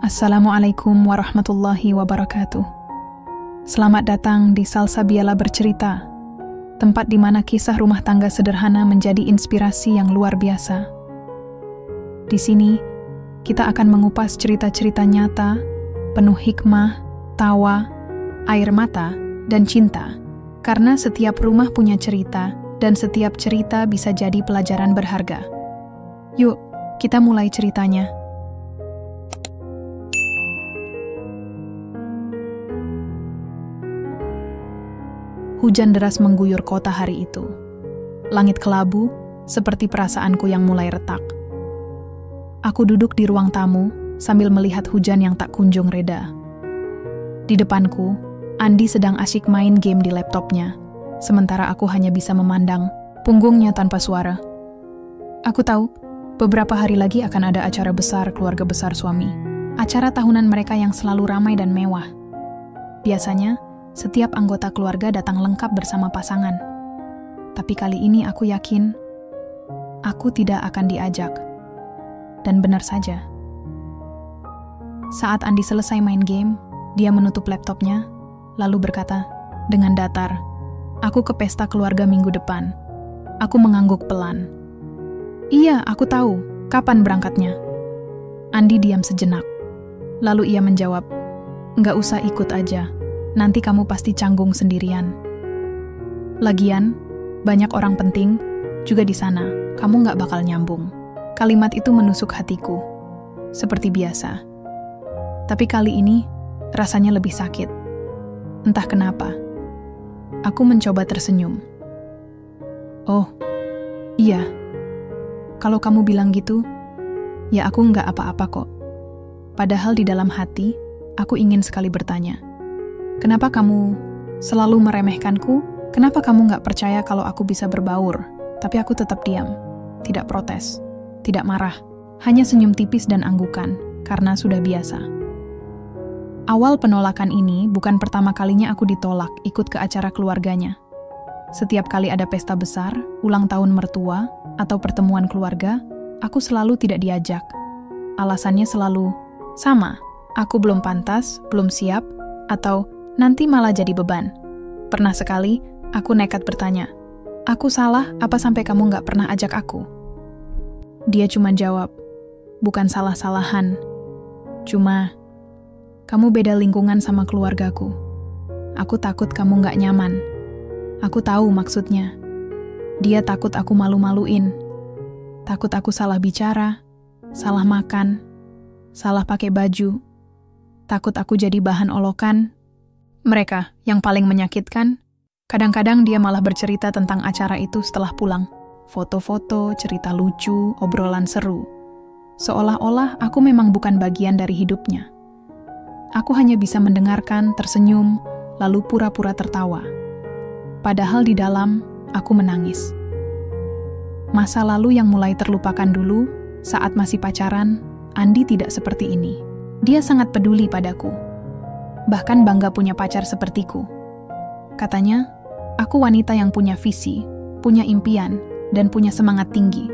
Assalamualaikum warahmatullahi wabarakatuh. Selamat datang di Salsabiala Bercerita, tempat di mana kisah rumah tangga sederhana menjadi inspirasi yang luar biasa. Di sini, kita akan mengupas cerita-cerita nyata, penuh hikmah, tawa, air mata, dan cinta. Karena setiap rumah punya cerita, dan setiap cerita bisa jadi pelajaran berharga. Yuk, kita mulai ceritanya. Hujan deras mengguyur kota hari itu. Langit kelabu, seperti perasaanku yang mulai retak. Aku duduk di ruang tamu, sambil melihat hujan yang tak kunjung reda. Di depanku, Andi sedang asyik main game di laptopnya, sementara aku hanya bisa memandang punggungnya tanpa suara. Aku tahu, beberapa hari lagi akan ada acara besar keluarga besar suami. Acara tahunan mereka yang selalu ramai dan mewah. Biasanya, setiap anggota keluarga datang lengkap bersama pasangan. Tapi kali ini aku yakin, aku tidak akan diajak. Dan benar saja. Saat Andi selesai main game, dia menutup laptopnya, lalu berkata, dengan datar, "Aku ke pesta keluarga minggu depan." Aku mengangguk pelan. "Iya, aku tahu. Kapan berangkatnya?" Andi diam sejenak. Lalu ia menjawab, "Nggak usah ikut aja. Nanti kamu pasti canggung sendirian. Lagian, banyak orang penting juga di sana. Kamu nggak bakal nyambung." Kalimat itu menusuk hatiku, seperti biasa. Tapi kali ini, rasanya lebih sakit. Entah kenapa. Aku mencoba tersenyum. "Oh, iya. Kalau kamu bilang gitu, ya aku nggak apa-apa kok." Padahal di dalam hati, aku ingin sekali bertanya, "Kenapa kamu selalu meremehkanku? Kenapa kamu nggak percaya kalau aku bisa berbaur?" Tapi aku tetap diam, tidak protes, tidak marah, hanya senyum tipis dan anggukan, karena sudah biasa. Awal penolakan ini bukan pertama kalinya aku ditolak ikut ke acara keluarganya. Setiap kali ada pesta besar, ulang tahun mertua, atau pertemuan keluarga, aku selalu tidak diajak. Alasannya selalu sama, aku belum pantas, belum siap, atau nanti malah jadi beban. Pernah sekali, aku nekat bertanya, "Aku salah apa sampai kamu nggak pernah ajak aku?" Dia cuma jawab, "Bukan salah-salahan. Cuma, kamu beda lingkungan sama keluargaku. Aku takut kamu nggak nyaman." Aku tahu maksudnya. Dia takut aku malu-maluin. Takut aku salah bicara, salah makan, salah pakai baju. Takut aku jadi bahan olokan. Mereka yang paling menyakitkan, kadang-kadang dia malah bercerita tentang acara itu setelah pulang. Foto-foto, cerita lucu, obrolan seru. Seolah-olah aku memang bukan bagian dari hidupnya. Aku hanya bisa mendengarkan, tersenyum, lalu pura-pura tertawa. Padahal di dalam, aku menangis. Masa lalu yang mulai terlupakan dulu, saat masih pacaran, Andi tidak seperti ini. Dia sangat peduli padaku. Bahkan bangga punya pacar sepertiku. Katanya, aku wanita yang punya visi, punya impian, dan punya semangat tinggi.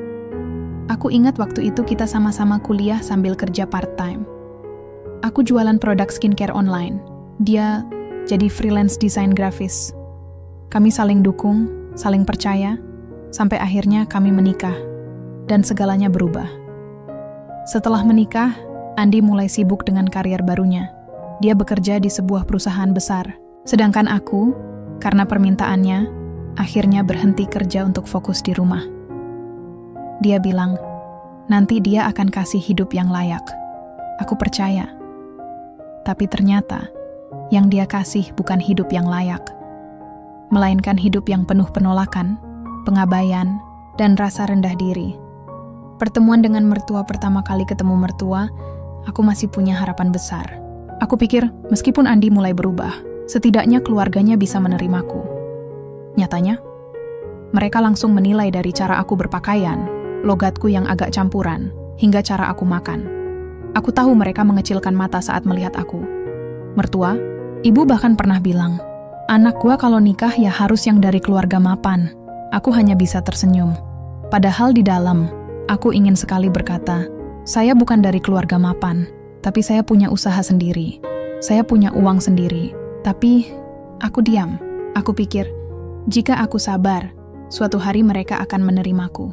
Aku ingat waktu itu kita sama-sama kuliah sambil kerja part-time. Aku jualan produk skincare online. Dia jadi freelance desain grafis. Kami saling dukung, saling percaya, sampai akhirnya kami menikah, dan segalanya berubah. Setelah menikah, Andi mulai sibuk dengan karier barunya. Dia bekerja di sebuah perusahaan besar, sedangkan aku, karena permintaannya, akhirnya berhenti kerja untuk fokus di rumah. Dia bilang, nanti dia akan kasih hidup yang layak. Aku percaya. Tapi ternyata, yang dia kasih bukan hidup yang layak, melainkan hidup yang penuh penolakan, pengabaian, dan rasa rendah diri. Pertemuan dengan mertua pertama kali ketemu mertua, aku masih punya harapan besar. Aku pikir, meskipun Andi mulai berubah, setidaknya keluarganya bisa menerimaku. Nyatanya, mereka langsung menilai dari cara aku berpakaian, logatku yang agak campuran, hingga cara aku makan. Aku tahu mereka mengecilkan mata saat melihat aku. "Mertua, ibu bahkan pernah bilang, anak gua kalau nikah ya harus yang dari keluarga mapan." Aku hanya bisa tersenyum. Padahal di dalam, aku ingin sekali berkata, "Saya bukan dari keluarga mapan, Tapi saya punya usaha sendiri. Saya punya uang sendiri. Tapi aku diam. Aku pikir, jika aku sabar, suatu hari mereka akan menerimaku.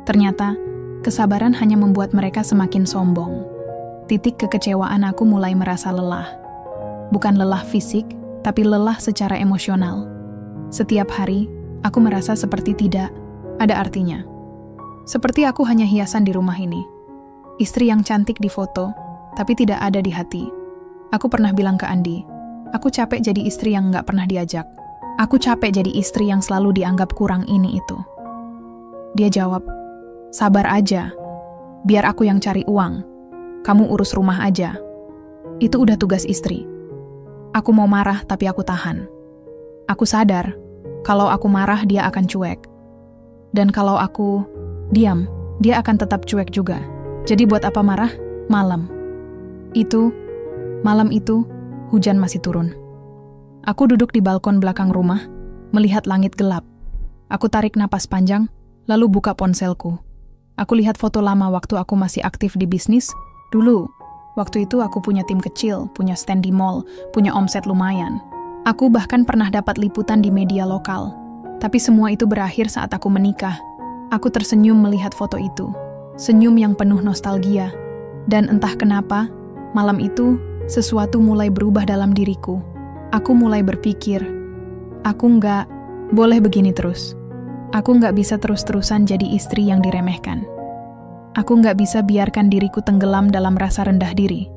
Ternyata, kesabaran hanya membuat mereka semakin sombong. Titik kekecewaan aku mulai merasa lelah. Bukan lelah fisik, tapi lelah secara emosional. Setiap hari, aku merasa seperti tidak ada artinya. Seperti aku hanya hiasan di rumah ini. Istri yang cantik di foto, tapi tidak ada di hati. Aku pernah bilang ke Andi, aku capek jadi istri yang nggak pernah diajak. Aku capek jadi istri yang selalu dianggap kurang ini itu. Dia jawab, sabar aja. Biar aku yang cari uang. Kamu urus rumah aja. Itu udah tugas istri. Aku mau marah tapi aku tahan. Aku sadar, kalau aku marah dia akan cuek. Dan kalau aku diam, dia akan tetap cuek juga. Jadi buat apa marah? Malam itu, hujan masih turun. Aku duduk di balkon belakang rumah, melihat langit gelap. Aku tarik napas panjang, lalu buka ponselku. Aku lihat foto lama waktu aku masih aktif di bisnis. Dulu, waktu itu aku punya tim kecil, punya stand di mall, punya omset lumayan. Aku bahkan pernah dapat liputan di media lokal. Tapi semua itu berakhir saat aku menikah. Aku tersenyum melihat foto itu. Senyum yang penuh nostalgia. Dan entah kenapa, malam itu, sesuatu mulai berubah dalam diriku. Aku mulai berpikir, aku nggak boleh begini terus. Aku nggak bisa terus-terusan jadi istri yang diremehkan. Aku nggak bisa biarkan diriku tenggelam dalam rasa rendah diri.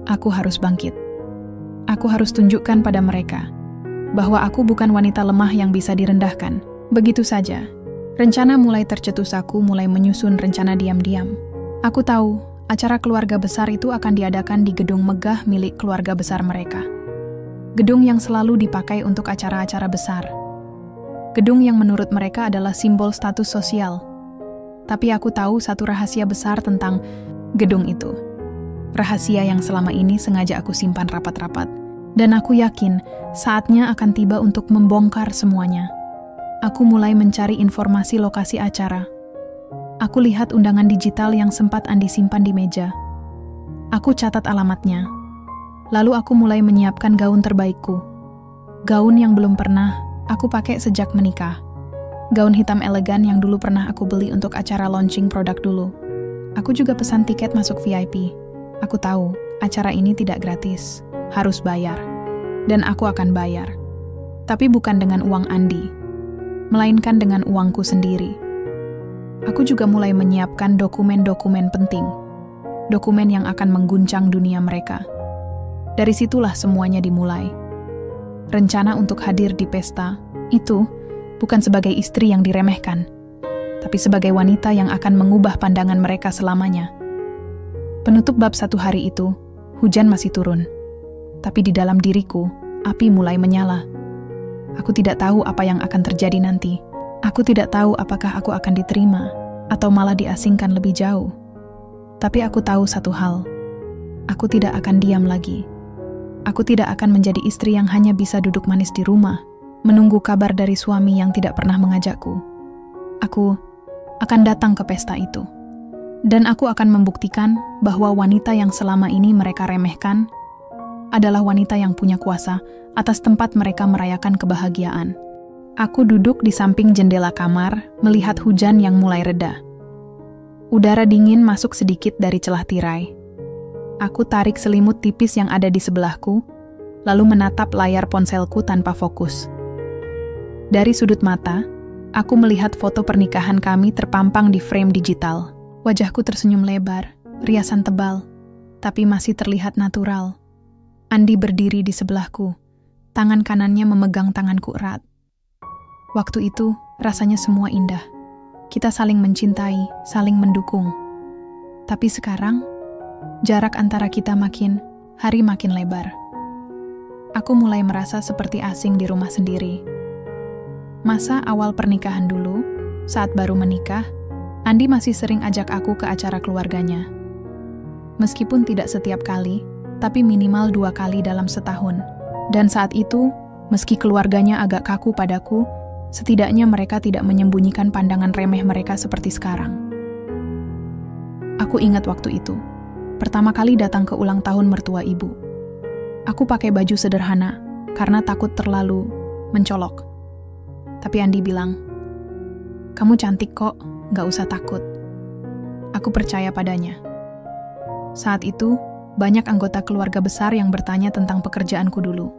Aku harus bangkit. Aku harus tunjukkan pada mereka bahwa aku bukan wanita lemah yang bisa direndahkan. Begitu saja. Rencana mulai tercetus, aku mulai menyusun rencana diam-diam. Aku tahu, acara keluarga besar itu akan diadakan di gedung megah milik keluarga besar mereka. Gedung yang selalu dipakai untuk acara-acara besar. Gedung yang menurut mereka adalah simbol status sosial. Tapi aku tahu satu rahasia besar tentang gedung itu. Rahasia yang selama ini sengaja aku simpan rapat-rapat. Dan aku yakin saatnya akan tiba untuk membongkar semuanya. Aku mulai mencari informasi lokasi acara. Aku lihat undangan digital yang sempat Andi simpan di meja. Aku catat alamatnya. Lalu aku mulai menyiapkan gaun terbaikku. Gaun yang belum pernah aku pakai sejak menikah. Gaun hitam elegan yang dulu pernah aku beli untuk acara launching produk dulu. Aku juga pesan tiket masuk VIP. Aku tahu, acara ini tidak gratis. Harus bayar. Dan aku akan bayar. Tapi bukan dengan uang Andi, melainkan dengan uangku sendiri. Aku juga mulai menyiapkan dokumen-dokumen penting. Dokumen yang akan mengguncang dunia mereka. Dari situlah semuanya dimulai. Rencana untuk hadir di pesta itu bukan sebagai istri yang diremehkan, tapi sebagai wanita yang akan mengubah pandangan mereka selamanya. Penutup bab 1 hari itu, hujan masih turun. Tapi di dalam diriku, api mulai menyala. Aku tidak tahu apa yang akan terjadi nanti. Aku tidak tahu apakah aku akan diterima, atau malah diasingkan lebih jauh. Tapi aku tahu satu hal. Aku tidak akan diam lagi. Aku tidak akan menjadi istri yang hanya bisa duduk manis di rumah, menunggu kabar dari suami yang tidak pernah mengajakku. Aku akan datang ke pesta itu. Dan aku akan membuktikan bahwa wanita yang selama ini mereka remehkan adalah wanita yang punya kuasa atas tempat mereka merayakan kebahagiaan. Aku duduk di samping jendela kamar, melihat hujan yang mulai reda. Udara dingin masuk sedikit dari celah tirai. Aku tarik selimut tipis yang ada di sebelahku, lalu menatap layar ponselku tanpa fokus. Dari sudut mata, aku melihat foto pernikahan kami terpampang di frame digital. Wajahku tersenyum lebar, riasan tebal, tapi masih terlihat natural. Andi berdiri di sebelahku, tangan kanannya memegang tanganku erat. Waktu itu, rasanya semua indah. Kita saling mencintai, saling mendukung. Tapi sekarang, jarak antara kita makin lebar. Aku mulai merasa seperti asing di rumah sendiri. Masa awal pernikahan dulu, saat baru menikah, Andi masih sering ajak aku ke acara keluarganya. Meskipun tidak setiap kali, tapi minimal 2 kali dalam setahun. Dan saat itu, meski keluarganya agak kaku padaku, setidaknya mereka tidak menyembunyikan pandangan remeh mereka seperti sekarang. Aku ingat waktu itu. pertama kali datang ke ulang tahun mertua ibu. Aku pakai baju sederhana karena takut terlalu mencolok. Tapi Andi bilang, "Kamu cantik kok, gak usah takut." Aku percaya padanya. Saat itu, banyak anggota keluarga besar yang bertanya tentang pekerjaanku dulu.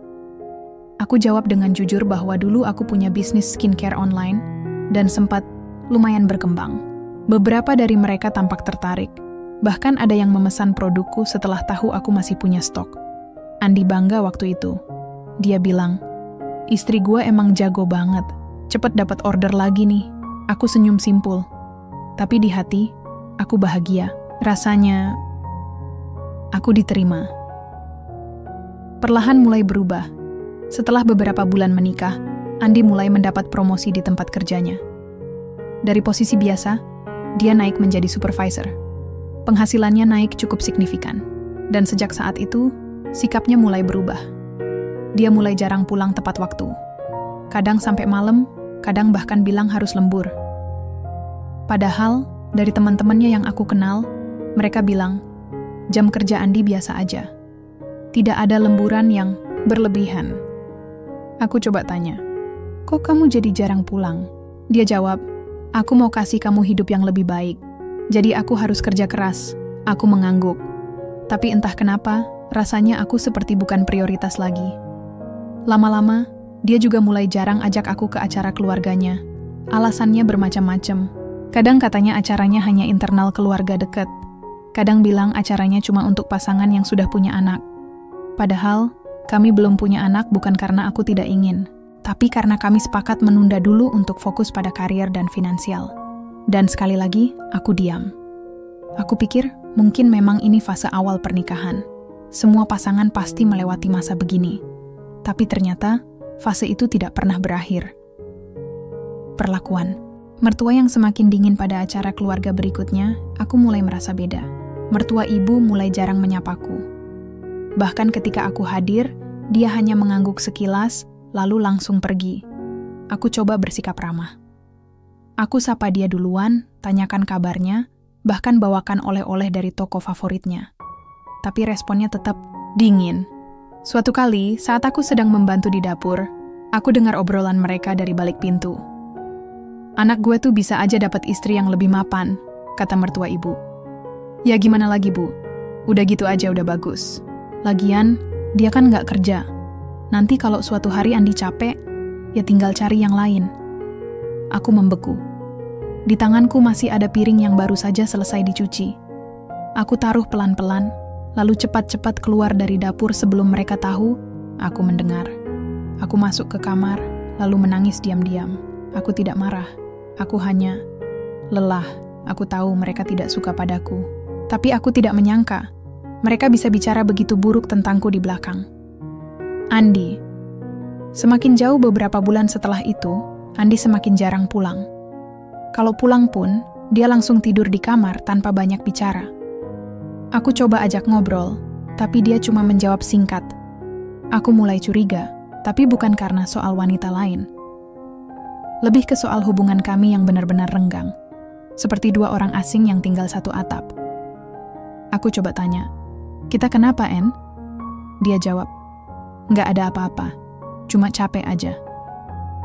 Aku jawab dengan jujur bahwa dulu aku punya bisnis skincare online dan sempat lumayan berkembang. Beberapa dari mereka tampak tertarik. Bahkan ada yang memesan produkku setelah tahu aku masih punya stok. Andi bangga waktu itu. Dia bilang, "Istri gue emang jago banget. Cepet dapat order lagi nih." Aku senyum simpul. Tapi di hati, aku bahagia. Rasanya, aku diterima. Perlahan mulai berubah. Setelah beberapa bulan menikah, Andi mulai mendapat promosi di tempat kerjanya. Dari posisi biasa, dia naik menjadi supervisor. Penghasilannya naik cukup signifikan. Dan sejak saat itu, sikapnya mulai berubah. Dia mulai jarang pulang tepat waktu. Kadang sampai malam, kadang bahkan bilang harus lembur. Padahal, dari teman-temannya yang aku kenal, mereka bilang, jam kerja Andi biasa aja. Tidak ada lemburan yang berlebihan. Aku coba tanya, "Kok kamu jadi jarang pulang?" Dia jawab, "Aku mau kasih kamu hidup yang lebih baik. Jadi aku harus kerja keras." Aku mengangguk. Tapi entah kenapa, rasanya aku seperti bukan prioritas lagi. Lama-lama, dia juga mulai jarang ajak aku ke acara keluarganya. Alasannya bermacam-macam. Kadang katanya acaranya hanya internal keluarga dekat. Kadang bilang acaranya cuma untuk pasangan yang sudah punya anak. Padahal, kami belum punya anak bukan karena aku tidak ingin, tapi karena kami sepakat menunda dulu untuk fokus pada karier dan finansial. Dan sekali lagi, aku diam. Aku pikir, mungkin memang ini fase awal pernikahan. Semua pasangan pasti melewati masa begini. Tapi ternyata, fase itu tidak pernah berakhir. Perlakuan. Mertua yang semakin dingin pada acara keluarga berikutnya, aku mulai merasa beda. Mertua ibu mulai jarang menyapaku. Bahkan ketika aku hadir, dia hanya mengangguk sekilas, lalu langsung pergi. Aku coba bersikap ramah. Aku sapa dia duluan, tanyakan kabarnya, bahkan bawakan oleh-oleh dari toko favoritnya. Tapi responnya tetap dingin. Suatu kali, saat aku sedang membantu di dapur, aku dengar obrolan mereka dari balik pintu. "Anak gue tuh bisa aja dapat istri yang lebih mapan," kata mertua ibu. "Ya gimana lagi, Bu? Udah gitu aja udah bagus. Lagian, dia kan nggak kerja. Nanti kalau suatu hari Andi capek, ya tinggal cari yang lain." Aku membeku. Di tanganku masih ada piring yang baru saja selesai dicuci. Aku taruh pelan-pelan, lalu cepat-cepat keluar dari dapur sebelum mereka tahu aku mendengar. Aku masuk ke kamar, lalu menangis diam-diam. Aku tidak marah. Aku hanya lelah. Aku tahu mereka tidak suka padaku. Tapi aku tidak menyangka mereka bisa bicara begitu buruk tentangku di belakang. Andi. Semakin jauh beberapa bulan setelah itu, Andi semakin jarang pulang. Kalau pulang pun, dia langsung tidur di kamar tanpa banyak bicara. Aku coba ajak ngobrol, tapi dia cuma menjawab singkat. Aku mulai curiga, tapi bukan karena soal wanita lain. Lebih ke soal hubungan kami yang benar-benar renggang. Seperti dua orang asing yang tinggal satu atap. Aku coba tanya, "Kita kenapa, En?" Dia jawab, "Nggak ada apa-apa, cuma capek aja."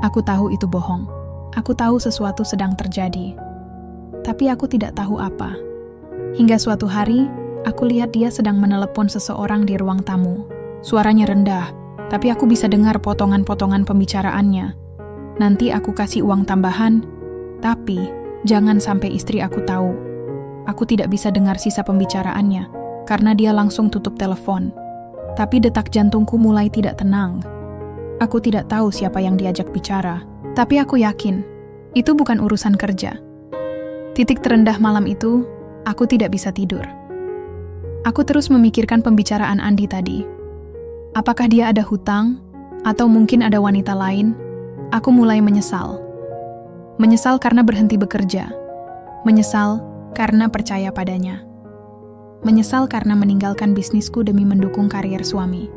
Aku tahu itu bohong. Aku tahu sesuatu sedang terjadi. Tapi aku tidak tahu apa. Hingga suatu hari, aku lihat dia sedang menelepon seseorang di ruang tamu. Suaranya rendah, tapi aku bisa dengar potongan-potongan pembicaraannya. "Nanti aku kasih uang tambahan, tapi jangan sampai istri aku tahu." Aku tidak bisa dengar sisa pembicaraannya, karena dia langsung tutup telepon. Tapi detak jantungku mulai tidak tenang. Aku tidak tahu siapa yang diajak bicara, tapi aku yakin, itu bukan urusan kerja. Titik terendah malam itu, aku tidak bisa tidur. Aku terus memikirkan pembicaraan Andi tadi. Apakah dia ada hutang, atau mungkin ada wanita lain? Aku mulai menyesal. Menyesal karena berhenti bekerja. Menyesal karena percaya padanya. Menyesal karena meninggalkan bisnisku demi mendukung karier suami.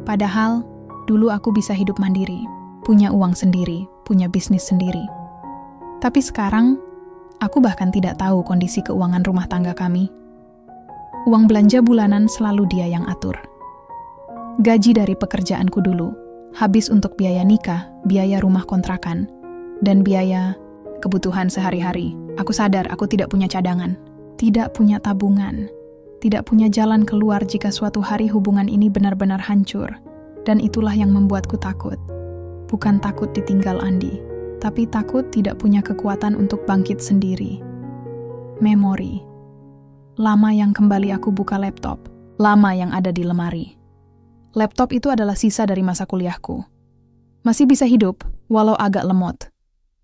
Padahal, dulu aku bisa hidup mandiri, punya uang sendiri, punya bisnis sendiri. Tapi sekarang, aku bahkan tidak tahu kondisi keuangan rumah tangga kami. Uang belanja bulanan selalu dia yang atur. Gaji dari pekerjaanku dulu habis untuk biaya nikah, biaya rumah kontrakan, dan biaya kebutuhan sehari-hari. Aku sadar aku tidak punya cadangan, tidak punya tabungan, tidak punya jalan keluar jika suatu hari hubungan ini benar-benar hancur. Dan itulah yang membuatku takut. Bukan takut ditinggal Andi, tapi takut tidak punya kekuatan untuk bangkit sendiri. Memori. Lama yang kembali aku buka laptop, lama yang ada di lemari. Laptop itu adalah sisa dari masa kuliahku. Masih bisa hidup, walau agak lemot.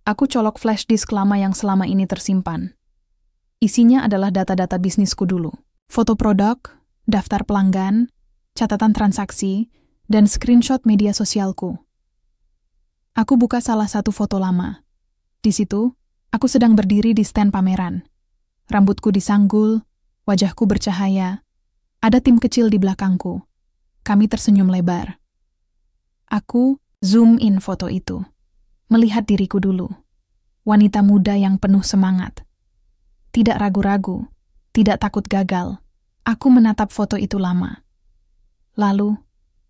Aku colok flash disk lama yang selama ini tersimpan. Isinya adalah data-data bisnisku dulu. Foto produk, daftar pelanggan, catatan transaksi, dan screenshot media sosialku. Aku buka salah satu foto lama. Di situ, aku sedang berdiri di stand pameran. Rambutku disanggul, wajahku bercahaya. Ada tim kecil di belakangku. Kami tersenyum lebar. Aku zoom in foto itu. Melihat diriku dulu. Wanita muda yang penuh semangat. Tidak ragu-ragu, tidak takut gagal. Aku menatap foto itu lama. Lalu,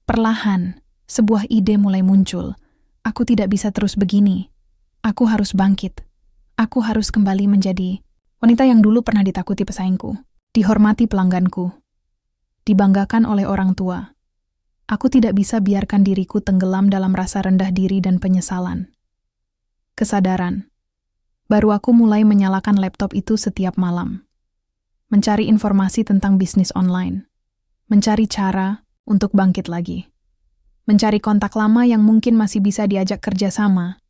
perlahan, sebuah ide mulai muncul. Aku tidak bisa terus begini. Aku harus bangkit. Aku harus kembali menjadi wanita yang dulu pernah ditakuti pesaingku, dihormati pelangganku, dibanggakan oleh orang tua. Aku tidak bisa biarkan diriku tenggelam dalam rasa rendah diri dan penyesalan. Kesadaran. Baru aku mulai menyalakan laptop itu setiap malam. Mencari informasi tentang bisnis online. Mencari cara untuk bangkit lagi. Mencari kontak lama yang mungkin masih bisa diajak kerjasama.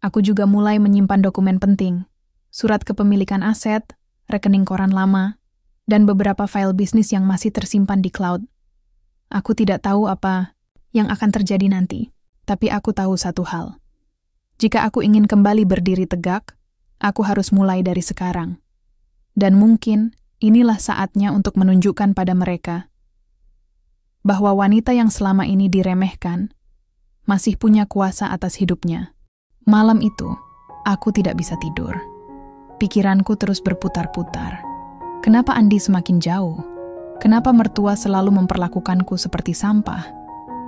Aku juga mulai menyimpan dokumen penting. Surat kepemilikan aset, rekening koran lama, dan beberapa file bisnis yang masih tersimpan di cloud. Aku tidak tahu apa yang akan terjadi nanti, tapi aku tahu satu hal. Jika aku ingin kembali berdiri tegak, aku harus mulai dari sekarang. Dan mungkin inilah saatnya untuk menunjukkan pada mereka bahwa wanita yang selama ini diremehkan masih punya kuasa atas hidupnya. Malam itu, aku tidak bisa tidur. Pikiranku terus berputar-putar. Kenapa Andi semakin jauh? Kenapa mertua selalu memperlakukanku seperti sampah?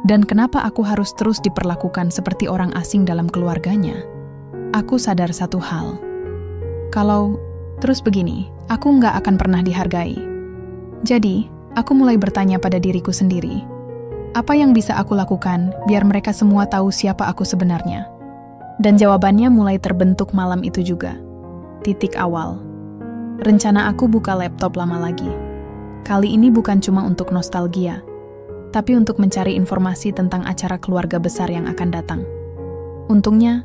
Dan kenapa aku harus terus diperlakukan seperti orang asing dalam keluarganya? Aku sadar satu hal. Kalau terus begini, aku nggak akan pernah dihargai. Jadi, aku mulai bertanya pada diriku sendiri. Apa yang bisa aku lakukan biar mereka semua tahu siapa aku sebenarnya? Dan jawabannya mulai terbentuk malam itu juga. Titik awal. Rencana aku buka laptop lama lagi. Kali ini bukan cuma untuk nostalgia, tapi untuk mencari informasi tentang acara keluarga besar yang akan datang. Untungnya,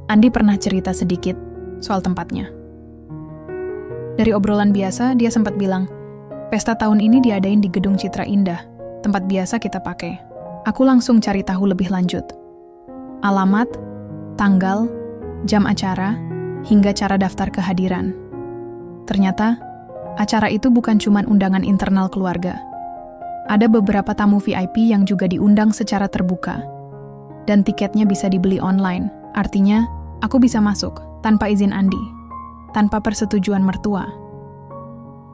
Andi pernah cerita sedikit soal tempatnya. Dari obrolan biasa, dia sempat bilang, pesta tahun ini diadain di Gedung Citra Indah, tempat biasa kita pakai. Aku langsung cari tahu lebih lanjut. Alamat, tanggal, jam acara, hingga cara daftar kehadiran. Ternyata, acara itu bukan cuma undangan internal keluarga. Ada beberapa tamu VIP yang juga diundang secara terbuka. Dan tiketnya bisa dibeli online. Artinya, aku bisa masuk tanpa izin Andi, tanpa persetujuan mertua.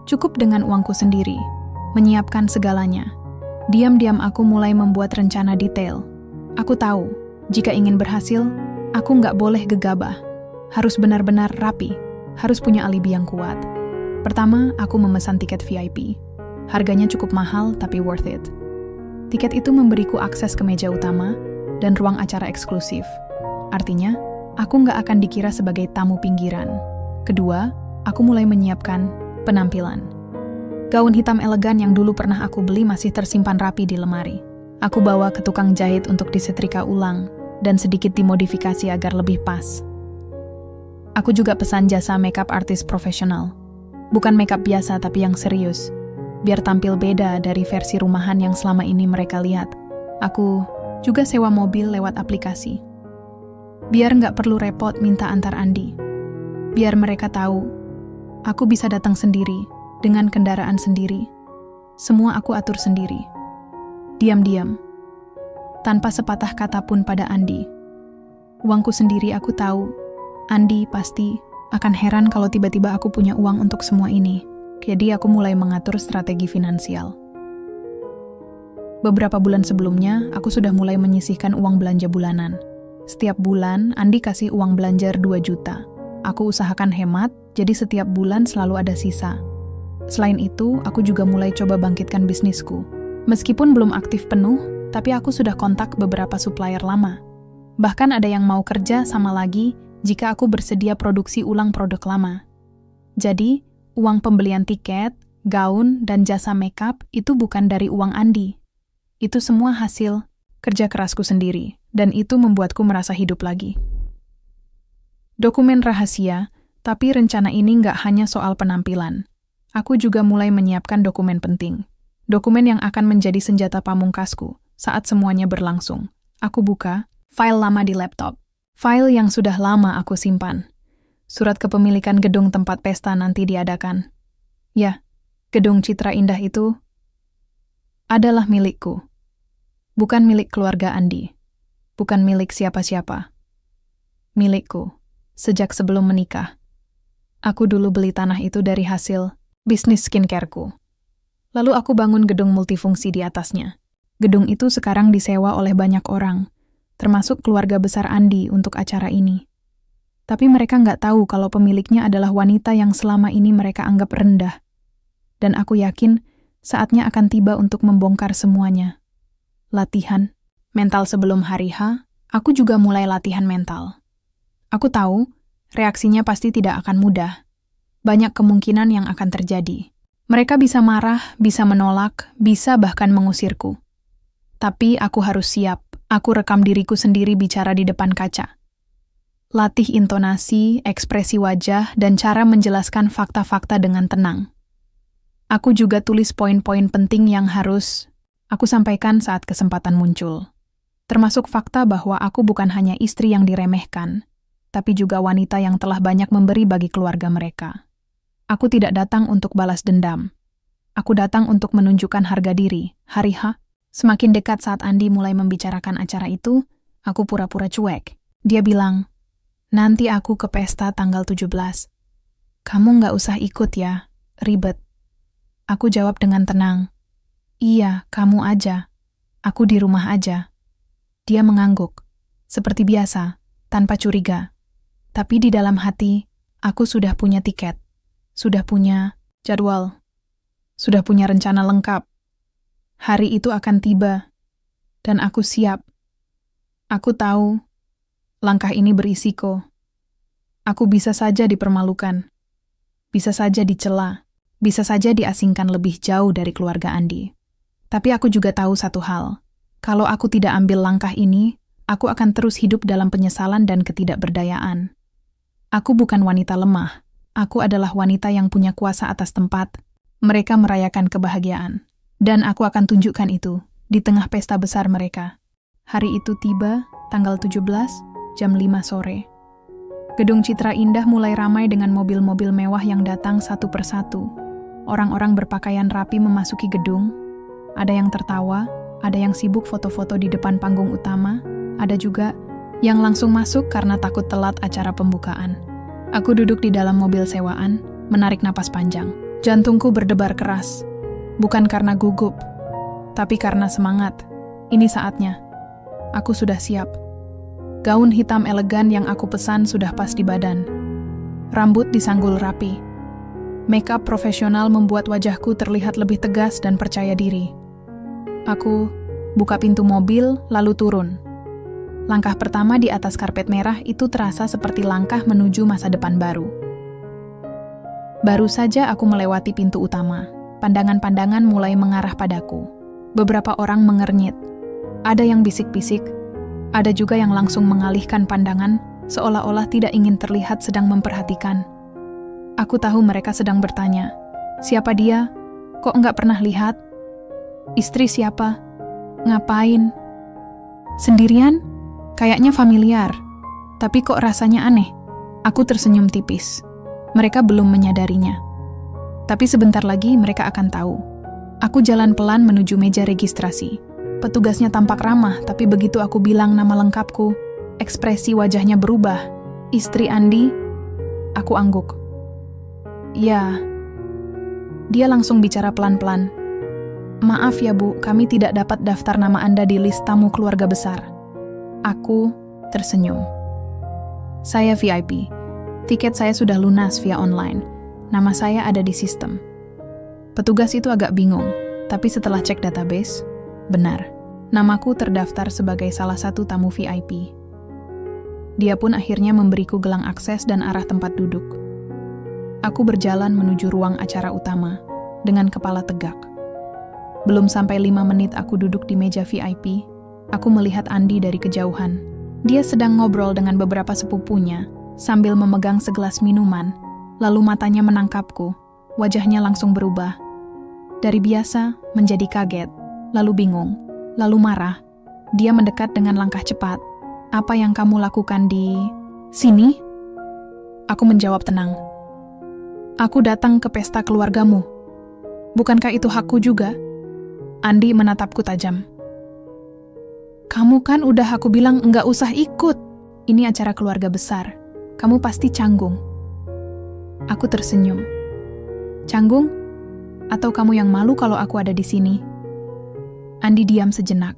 Cukup dengan uangku sendiri, menyiapkan segalanya. Diam-diam aku mulai membuat rencana detail. Aku tahu, jika ingin berhasil, aku nggak boleh gegabah. Harus benar-benar rapi, harus punya alibi yang kuat. Pertama, aku memesan tiket VIP. Harganya cukup mahal, tapi worth it. Tiket itu memberiku akses ke meja utama dan ruang acara eksklusif. Artinya, aku nggak akan dikira sebagai tamu pinggiran. Kedua, aku mulai menyiapkan penampilan. Gaun hitam elegan yang dulu pernah aku beli masih tersimpan rapi di lemari. Aku bawa ke tukang jahit untuk disetrika ulang dan sedikit dimodifikasi agar lebih pas. Aku juga pesan jasa makeup artis profesional. Bukan makeup biasa tapi yang serius. Biar tampil beda dari versi rumahan yang selama ini mereka lihat. Aku juga sewa mobil lewat aplikasi. Biar nggak perlu repot minta antar Andi. Biar mereka tahu, aku bisa datang sendiri, dengan kendaraan sendiri. Semua aku atur sendiri. Diam-diam. Tanpa sepatah kata pun pada Andi. Uangku sendiri aku tahu. Andi pasti akan heran kalau tiba-tiba aku punya uang untuk semua ini. jadi aku mulai mengatur strategi finansial. Beberapa bulan sebelumnya, aku sudah mulai menyisihkan uang belanja bulanan. Setiap bulan, Andi kasih uang belanja 2 juta. Aku usahakan hemat, jadi setiap bulan selalu ada sisa. Selain itu, aku juga mulai coba bangkitkan bisnisku. Meskipun belum aktif penuh, tapi aku sudah kontak beberapa supplier lama. Bahkan ada yang mau kerja sama lagi jika aku bersedia produksi ulang produk lama. Jadi, uang pembelian tiket, gaun, dan jasa makeup itu bukan dari uang Andi. Itu semua hasil kerja kerasku sendiri, dan itu membuatku merasa hidup lagi. Dokumen rahasia, tapi rencana ini nggak hanya soal penampilan. Aku juga mulai menyiapkan dokumen penting. Dokumen yang akan menjadi senjata pamungkasku saat semuanya berlangsung. Aku buka file lama di laptop. File yang sudah lama aku simpan. Surat kepemilikan gedung tempat pesta nanti diadakan. Ya, gedung Citra Indah itu adalah milikku. Bukan milik keluarga Andi. Bukan milik siapa-siapa. Milikku, sejak sebelum menikah. Aku dulu beli tanah itu dari hasil bisnis skincare-ku. Lalu aku bangun gedung multifungsi di atasnya. Gedung itu sekarang disewa oleh banyak orang, termasuk keluarga besar Andi untuk acara ini. Tapi mereka nggak tahu kalau pemiliknya adalah wanita yang selama ini mereka anggap rendah. Dan aku yakin saatnya akan tiba untuk membongkar semuanya. Latihan mental sebelum hari H, aku juga mulai latihan mental. Aku tahu, reaksinya pasti tidak akan mudah. Banyak kemungkinan yang akan terjadi. Mereka bisa marah, bisa menolak, bisa bahkan mengusirku. Tapi aku harus siap. Aku rekam diriku sendiri bicara di depan kaca. Latih intonasi, ekspresi wajah, dan cara menjelaskan fakta-fakta dengan tenang. Aku juga tulis poin-poin penting yang harus aku sampaikan saat kesempatan muncul. Termasuk fakta bahwa aku bukan hanya istri yang diremehkan, tapi juga wanita yang telah banyak memberi bagi keluarga mereka. Aku tidak datang untuk balas dendam. Aku datang untuk menunjukkan harga diri. Hari H, semakin dekat saat Andi mulai membicarakan acara itu, aku pura-pura cuek. Dia bilang, "Nanti aku ke pesta tanggal 17. Kamu nggak usah ikut ya, ribet." Aku jawab dengan tenang, "Iya, kamu aja. Aku di rumah aja." Dia mengangguk, seperti biasa, tanpa curiga. Tapi di dalam hati, aku sudah punya tiket, sudah punya jadwal, sudah punya rencana lengkap. Hari itu akan tiba, dan aku siap. Aku tahu, langkah ini berisiko. Aku bisa saja dipermalukan, bisa saja dicela, bisa saja diasingkan lebih jauh dari keluarga Andi. Tapi aku juga tahu satu hal, kalau aku tidak ambil langkah ini, aku akan terus hidup dalam penyesalan dan ketidakberdayaan. Aku bukan wanita lemah, aku adalah wanita yang punya kuasa atas tempat. Mereka merayakan kebahagiaan, dan aku akan tunjukkan itu di tengah pesta besar mereka. Hari itu tiba, tanggal 17, jam 5 sore. Gedung Citra Indah mulai ramai dengan mobil-mobil mewah yang datang satu persatu. Orang-orang berpakaian rapi memasuki gedung. Ada yang tertawa, ada yang sibuk foto-foto di depan panggung utama, ada juga yang langsung masuk karena takut telat acara pembukaan. Aku duduk di dalam mobil sewaan, menarik napas panjang. Jantungku berdebar keras, bukan karena gugup, tapi karena semangat. Ini saatnya. Aku sudah siap. Gaun hitam elegan yang aku pesan sudah pas di badan. Rambut disanggul rapi. Makeup profesional membuat wajahku terlihat lebih tegas dan percaya diri. Aku buka pintu mobil, lalu turun. Langkah pertama di atas karpet merah itu terasa seperti langkah menuju masa depan baru. Baru saja aku melewati pintu utama, pandangan-pandangan mulai mengarah padaku. Beberapa orang mengernyit. Ada yang bisik-bisik, ada juga yang langsung mengalihkan pandangan, seolah-olah tidak ingin terlihat sedang memperhatikan. Aku tahu mereka sedang bertanya, siapa dia? Kok nggak pernah lihat? Istri siapa? Ngapain? Sendirian? Kayaknya familiar. Tapi kok rasanya aneh? Aku tersenyum tipis. Mereka belum menyadarinya. Tapi sebentar lagi mereka akan tahu. Aku jalan pelan menuju meja registrasi. Petugasnya tampak ramah, tapi begitu aku bilang nama lengkapku, ekspresi wajahnya berubah. Istri Andi, aku angguk. Ya, Dia langsung bicara pelan-pelan. "Maaf ya Bu, kami tidak dapat daftar nama Anda di list tamu keluarga besar." Aku tersenyum. "Saya VIP. Tiket saya sudah lunas via online. Nama saya ada di sistem." Petugas itu agak bingung, tapi setelah cek database, benar. Namaku terdaftar sebagai salah satu tamu VIP. Dia pun akhirnya memberiku gelang akses dan arah tempat duduk. Aku berjalan menuju ruang acara utama dengan kepala tegak. Belum sampai 5 menit aku duduk di meja VIP, aku melihat Andi dari kejauhan. Dia sedang ngobrol dengan beberapa sepupunya sambil memegang segelas minuman, lalu matanya menangkapku. Wajahnya langsung berubah. Dari biasa menjadi kaget, lalu bingung, lalu marah. Dia mendekat dengan langkah cepat. "Apa yang kamu lakukan di sini?" Aku menjawab tenang. "Aku datang ke pesta keluargamu. Bukankah itu hakku juga?" Andi menatapku tajam. "Kamu kan udah aku bilang enggak usah ikut. Ini acara keluarga besar. Kamu pasti canggung." Aku tersenyum. "Canggung? Atau kamu yang malu kalau aku ada di sini?" Andi diam sejenak.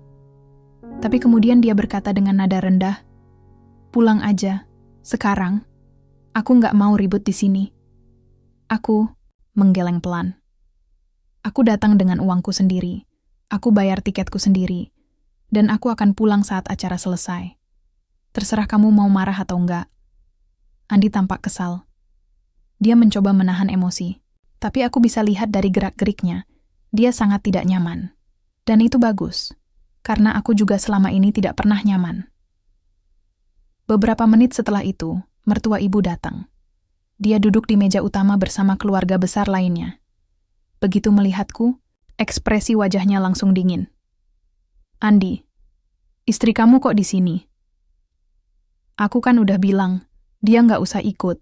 Tapi kemudian dia berkata dengan nada rendah, "Pulang aja, sekarang. Aku nggak mau ribut di sini." Aku menggeleng pelan. Aku datang dengan uangku sendiri. Aku bayar tiketku sendiri. Dan aku akan pulang saat acara selesai. Terserah kamu mau marah atau enggak. Andi tampak kesal. Dia mencoba menahan emosi. Tapi aku bisa lihat dari gerak-geriknya, dia sangat tidak nyaman. Dan itu bagus. Karena aku juga selama ini tidak pernah nyaman. Beberapa menit setelah itu, mertua ibu datang. Dia duduk di meja utama bersama keluarga besar lainnya. Begitu melihatku, ekspresi wajahnya langsung dingin. "Andi, istri kamu kok di sini?" "Aku kan udah bilang, dia nggak usah ikut,"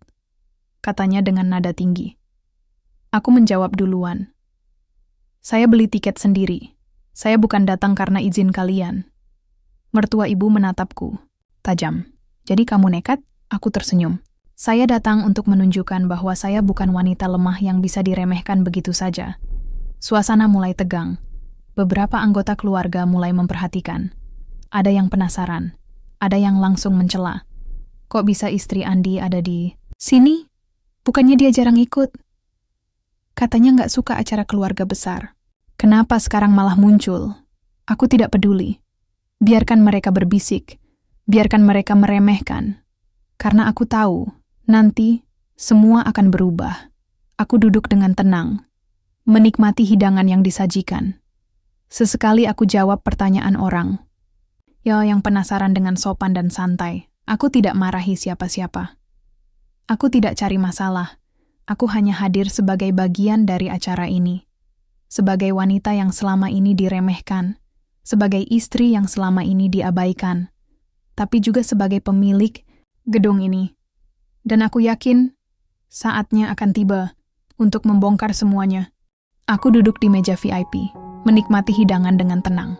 katanya dengan nada tinggi. Aku menjawab duluan. "Saya beli tiket sendiri. Saya bukan datang karena izin kalian." Mertua ibu menatapku tajam. "Jadi kamu nekat?" Aku tersenyum. "Saya datang untuk menunjukkan bahwa saya bukan wanita lemah yang bisa diremehkan begitu saja." Suasana mulai tegang. Beberapa anggota keluarga mulai memperhatikan. Ada yang penasaran. Ada yang langsung mencela. "Kok bisa istri Andi ada di sini? Bukannya dia jarang ikut? Katanya nggak suka acara keluarga besar. Kenapa sekarang malah muncul? Aku tidak peduli. Biarkan mereka berbisik. Biarkan mereka meremehkan. Karena aku tahu, nanti semua akan berubah." Aku duduk dengan tenang, menikmati hidangan yang disajikan. Sesekali aku jawab pertanyaan orang. Ya, yang penasaran dengan sopan dan santai. Aku tidak marahi siapa-siapa. Aku tidak cari masalah. Aku hanya hadir sebagai bagian dari acara ini. Sebagai wanita yang selama ini diremehkan, sebagai istri yang selama ini diabaikan, tapi juga sebagai pemilik gedung ini. Dan aku yakin saatnya akan tiba untuk membongkar semuanya. Aku duduk di meja VIP, menikmati hidangan dengan tenang.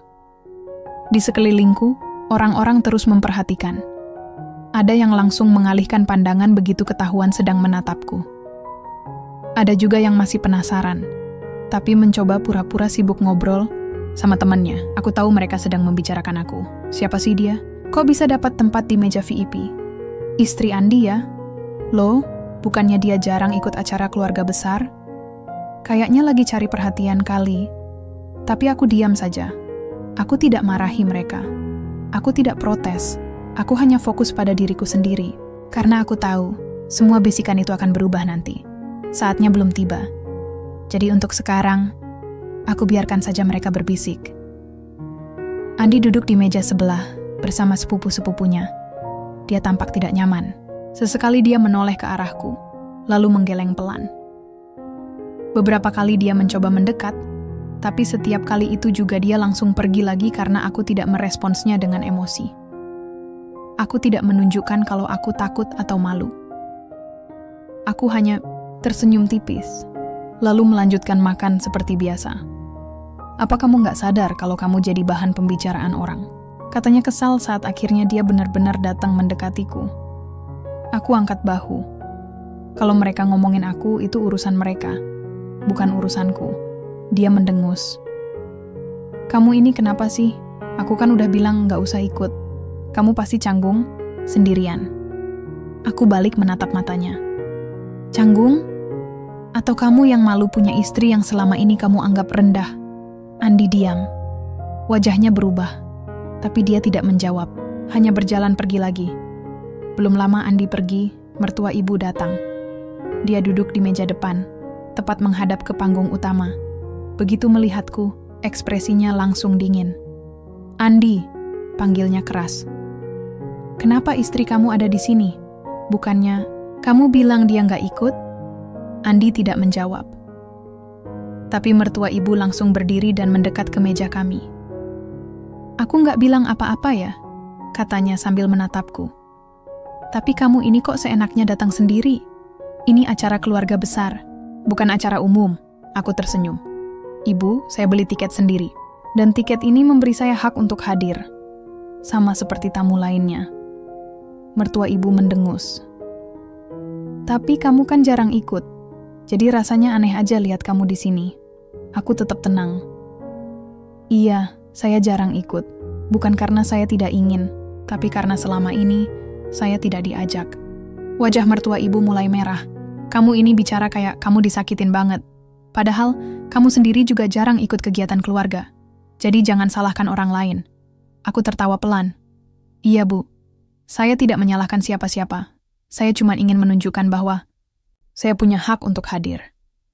Di sekelilingku, orang-orang terus memperhatikan. Ada yang langsung mengalihkan pandangan begitu ketahuan sedang menatapku. Ada juga yang masih penasaran, tapi mencoba pura-pura sibuk ngobrol sama temannya. Aku tahu mereka sedang membicarakan aku. Siapa sih dia? Kok bisa dapat tempat di meja VIP? Istri Andi ya? Loh, bukannya dia jarang ikut acara keluarga besar? Kayaknya lagi cari perhatian kali. Tapi aku diam saja. Aku tidak marahi mereka. Aku tidak protes. Aku hanya fokus pada diriku sendiri. Karena aku tahu, semua bisikan itu akan berubah nanti. Saatnya belum tiba. Jadi untuk sekarang, aku biarkan saja mereka berbisik. Andi duduk di meja sebelah bersama sepupu-sepupunya. Dia tampak tidak nyaman. Sesekali dia menoleh ke arahku, lalu menggeleng pelan. Beberapa kali dia mencoba mendekat, tapi setiap kali itu juga dia langsung pergi lagi karena aku tidak meresponsnya dengan emosi. Aku tidak menunjukkan kalau aku takut atau malu. Aku hanya tersenyum tipis, lalu melanjutkan makan seperti biasa. "Apa kamu nggak sadar kalau kamu jadi bahan pembicaraan orang?" Katanya kesal saat akhirnya dia benar-benar datang mendekatiku. Aku angkat bahu. Kalau mereka ngomongin aku, itu urusan mereka. bukan urusanku. Dia mendengus. Kamu ini kenapa sih? Aku kan udah bilang nggak usah ikut. Kamu pasti canggung sendirian. Aku balik menatap matanya. Canggung? Atau kamu yang malu punya istri yang selama ini kamu anggap rendah? Andi diam. Wajahnya berubah. Tapi dia tidak menjawab. Hanya berjalan pergi lagi. Belum lama Andi pergi, mertua ibu datang. Dia duduk di meja depan, tepat menghadap ke panggung utama. Begitu melihatku, ekspresinya langsung dingin. Andi, panggilnya keras. Kenapa istri kamu ada di sini? Bukannya kamu bilang dia nggak ikut? Andi tidak menjawab. Tapi mertua ibu langsung berdiri dan mendekat ke meja kami. Aku nggak bilang apa-apa ya, katanya sambil menatapku. Tapi kamu ini kok seenaknya datang sendiri? Ini acara keluarga besar, bukan acara umum. Aku tersenyum. Ibu, saya beli tiket sendiri. Dan tiket ini memberi saya hak untuk hadir. Sama seperti tamu lainnya. Mertua ibu mendengus. Tapi kamu kan jarang ikut. Jadi rasanya aneh aja lihat kamu di sini. Aku tetap tenang. Iya, saya jarang ikut. Bukan karena saya tidak ingin, tapi karena selama ini saya tidak diajak. Wajah mertua ibu mulai merah. Kamu ini bicara kayak kamu disakitin banget. Padahal kamu sendiri juga jarang ikut kegiatan keluarga. Jadi jangan salahkan orang lain. Aku tertawa pelan. Iya, Bu. Saya tidak menyalahkan siapa-siapa. Saya cuma ingin menunjukkan bahwa saya punya hak untuk hadir.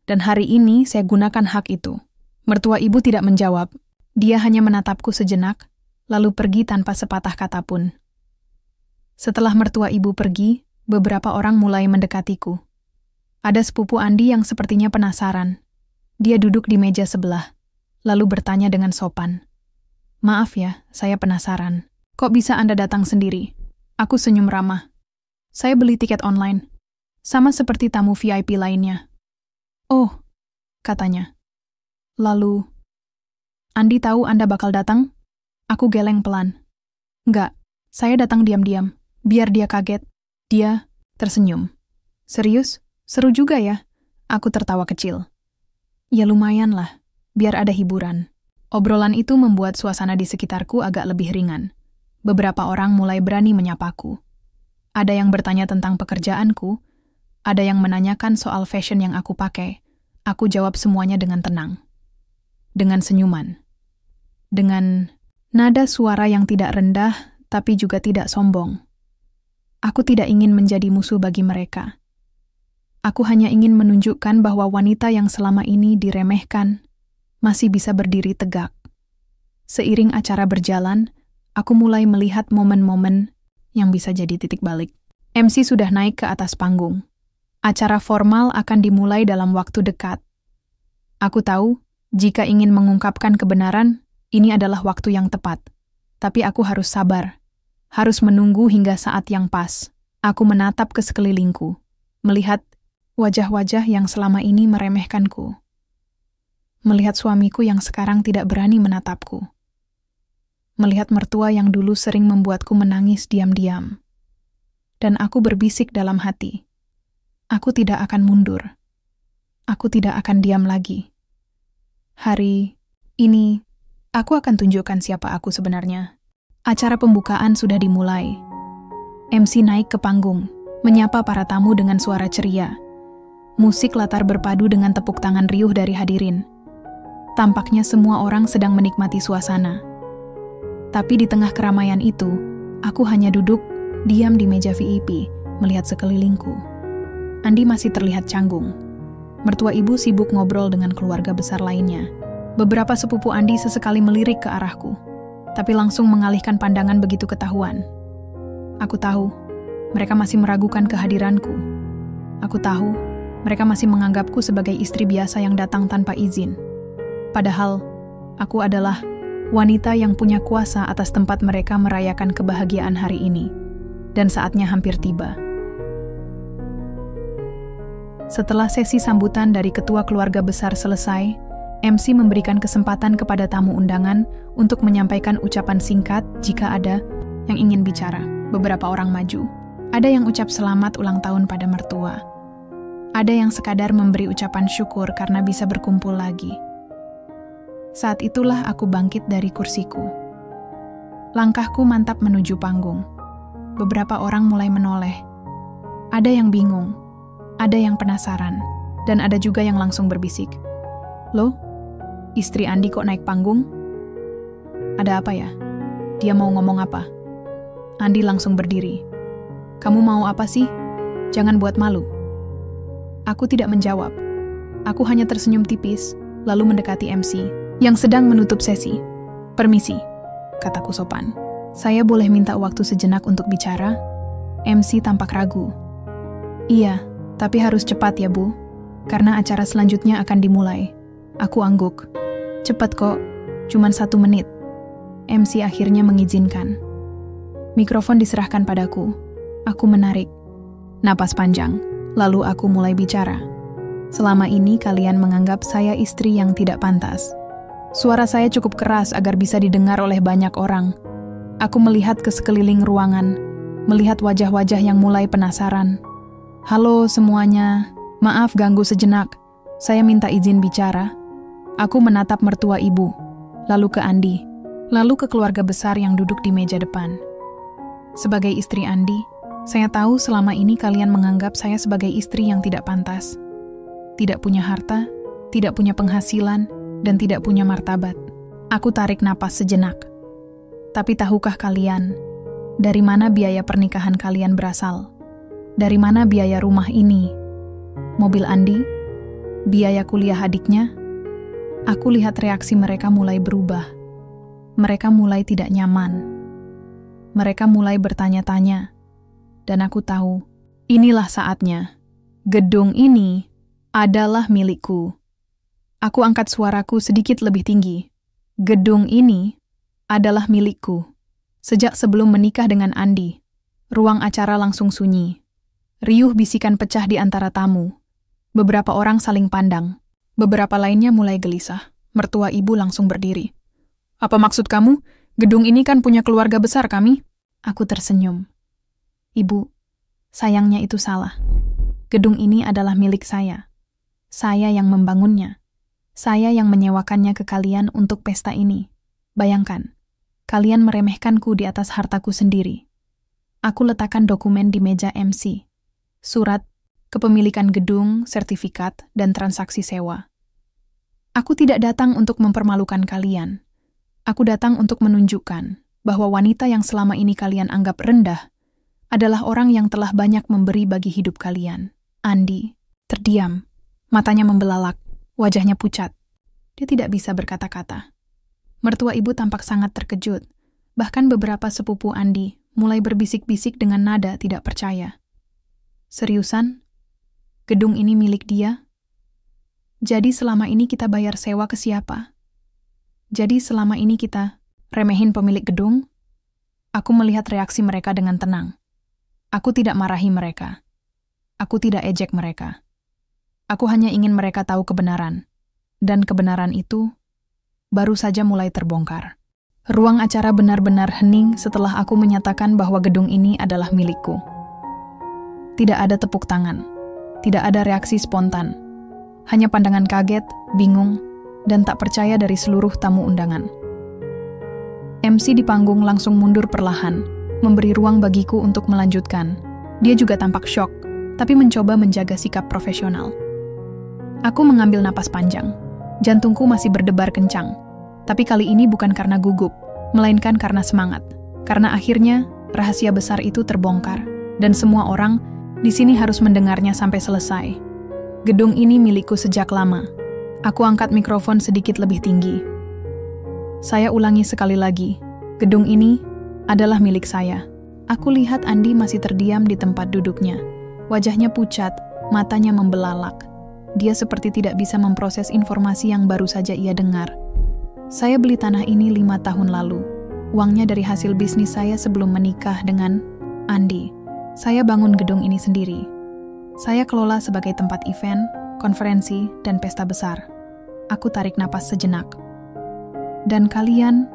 Dan hari ini saya gunakan hak itu. Mertua ibu tidak menjawab. Dia hanya menatapku sejenak, lalu pergi tanpa sepatah kata pun. Setelah mertua ibu pergi, beberapa orang mulai mendekatiku. Ada sepupu Andi yang sepertinya penasaran. Dia duduk di meja sebelah, lalu bertanya dengan sopan. Maaf ya, saya penasaran. Kok bisa Anda datang sendiri? Aku senyum ramah. Saya beli tiket online. Sama seperti tamu VIP lainnya. Oh, katanya. Lalu, Andi tahu Anda bakal datang? Aku geleng pelan. Enggak, saya datang diam-diam. Biar dia kaget. Dia tersenyum. Serius? Seru juga ya? Aku tertawa kecil. Ya lumayan lah, biar ada hiburan. Obrolan itu membuat suasana di sekitarku agak lebih ringan. Beberapa orang mulai berani menyapaku. Ada yang bertanya tentang pekerjaanku, ada yang menanyakan soal fashion yang aku pakai. Aku jawab semuanya dengan tenang. Dengan senyuman. Dengan nada suara yang tidak rendah, tapi juga tidak sombong. Aku tidak ingin menjadi musuh bagi mereka. Aku hanya ingin menunjukkan bahwa wanita yang selama ini diremehkan masih bisa berdiri tegak. Seiring acara berjalan, aku mulai melihat momen-momen yang bisa jadi titik balik. MC sudah naik ke atas panggung. Acara formal akan dimulai dalam waktu dekat. Aku tahu, jika ingin mengungkapkan kebenaran, ini adalah waktu yang tepat. Tapi aku harus sabar. Harus menunggu hingga saat yang pas. Aku menatap ke sekelilingku, melihat wajah-wajah yang selama ini meremehkanku. Melihat suamiku yang sekarang tidak berani menatapku. Melihat mertua yang dulu sering membuatku menangis diam-diam. Dan aku berbisik dalam hati. Aku tidak akan mundur. Aku tidak akan diam lagi. Hari ini, aku akan tunjukkan siapa aku sebenarnya. Acara pembukaan sudah dimulai. MC naik ke panggung, menyapa para tamu dengan suara ceria. Musik latar berpadu dengan tepuk tangan riuh dari hadirin. Tampaknya semua orang sedang menikmati suasana. Tapi di tengah keramaian itu, aku hanya duduk, diam di meja VIP, melihat sekelilingku. Andi masih terlihat canggung. Mertua ibu sibuk ngobrol dengan keluarga besar lainnya. Beberapa sepupu Andi sesekali melirik ke arahku, tapi langsung mengalihkan pandangan begitu ketahuan. Aku tahu, mereka masih meragukan kehadiranku. Aku tahu, mereka masih menganggapku sebagai istri biasa yang datang tanpa izin. Padahal, aku adalah wanita yang punya kuasa atas tempat mereka merayakan kebahagiaan hari ini. Dan saatnya hampir tiba. Setelah sesi sambutan dari ketua keluarga besar selesai, MC memberikan kesempatan kepada tamu undangan untuk menyampaikan ucapan singkat jika ada yang ingin bicara. Beberapa orang maju. Ada yang ucap selamat ulang tahun pada mertua. Ada yang sekadar memberi ucapan syukur karena bisa berkumpul lagi. Saat itulah aku bangkit dari kursiku. Langkahku mantap menuju panggung. Beberapa orang mulai menoleh. Ada yang bingung, ada yang penasaran, dan ada juga yang langsung berbisik. Loh, istri Andi kok naik panggung? Ada apa ya? Dia mau ngomong apa? Andi langsung berdiri. Kamu mau apa sih? Jangan buat malu. Aku tidak menjawab. Aku hanya tersenyum tipis, lalu mendekati MC yang sedang menutup sesi. Permisi, kataku sopan. Saya boleh minta waktu sejenak untuk bicara? MC tampak ragu. Iya, tapi harus cepat ya Bu, karena acara selanjutnya akan dimulai. Aku angguk. Cepat kok, cuman 1 menit. MC akhirnya mengizinkan. Mikrofon diserahkan padaku. Aku menarik napas panjang. Lalu aku mulai bicara. Selama ini kalian menganggap saya istri yang tidak pantas. Suara saya cukup keras agar bisa didengar oleh banyak orang. Aku melihat ke sekeliling ruangan, melihat wajah-wajah yang mulai penasaran. Halo semuanya, maaf ganggu sejenak. Saya minta izin bicara. Aku menatap mertua ibu, lalu ke Andi, lalu ke keluarga besar yang duduk di meja depan. Sebagai istri Andi, saya tahu selama ini kalian menganggap saya sebagai istri yang tidak pantas. Tidak punya harta, tidak punya penghasilan, dan tidak punya martabat. Aku tarik napas sejenak. Tapi tahukah kalian, dari mana biaya pernikahan kalian berasal? Dari mana biaya rumah ini? Mobil Andi? Biaya kuliah adiknya? Aku lihat reaksi mereka mulai berubah. Mereka mulai tidak nyaman. Mereka mulai bertanya-tanya. Dan aku tahu, inilah saatnya. Gedung ini adalah milikku. Aku angkat suaraku sedikit lebih tinggi. Gedung ini adalah milikku. Sejak sebelum menikah dengan Andi, ruang acara langsung sunyi. Riuh bisikan pecah di antara tamu. Beberapa orang saling pandang. Beberapa lainnya mulai gelisah. Mertua ibu langsung berdiri. Apa maksud kamu? Gedung ini kan punya keluarga besar kami. Aku tersenyum. Ibu, sayangnya itu salah. Gedung ini adalah milik saya. Saya yang membangunnya. Saya yang menyewakannya ke kalian untuk pesta ini. Bayangkan, kalian meremehkanku di atas hartaku sendiri. Aku letakkan dokumen di meja MC. Surat, kepemilikan gedung, sertifikat, dan transaksi sewa. Aku tidak datang untuk mempermalukan kalian. Aku datang untuk menunjukkan bahwa wanita yang selama ini kalian anggap rendah adalah orang yang telah banyak memberi bagi hidup kalian. Andi terdiam, matanya membelalak, wajahnya pucat. Dia tidak bisa berkata-kata. Mertua ibu tampak sangat terkejut. Bahkan beberapa sepupu Andi mulai berbisik-bisik dengan nada tidak percaya. Seriusan? Gedung ini milik dia? Jadi selama ini kita bayar sewa ke siapa? Jadi selama ini kita remehin pemilik gedung? Aku melihat reaksi mereka dengan tenang. Aku tidak marahi mereka. Aku tidak ejek mereka. Aku hanya ingin mereka tahu kebenaran. Dan kebenaran itu baru saja mulai terbongkar. Ruang acara benar-benar hening setelah aku menyatakan bahwa gedung ini adalah milikku. Tidak ada tepuk tangan. Tidak ada reaksi spontan. Hanya pandangan kaget, bingung, dan tak percaya dari seluruh tamu undangan. MC di panggung langsung mundur perlahan, memberi ruang bagiku untuk melanjutkan. Dia juga tampak syok, tapi mencoba menjaga sikap profesional. Aku mengambil napas panjang. Jantungku masih berdebar kencang. Tapi kali ini bukan karena gugup, melainkan karena semangat. Karena akhirnya, rahasia besar itu terbongkar. Dan semua orang di sini harus mendengarnya sampai selesai. Gedung ini milikku sejak lama. Aku angkat mikrofon sedikit lebih tinggi. Saya ulangi sekali lagi. Gedung ini adalah milik saya. Aku lihat Andi masih terdiam di tempat duduknya. Wajahnya pucat, matanya membelalak. Dia seperti tidak bisa memproses informasi yang baru saja ia dengar. Saya beli tanah ini 5 tahun lalu. Uangnya dari hasil bisnis saya sebelum menikah dengan Andi. Saya bangun gedung ini sendiri. Saya kelola sebagai tempat event, konferensi, dan pesta besar. Aku tarik napas sejenak. Dan kalian,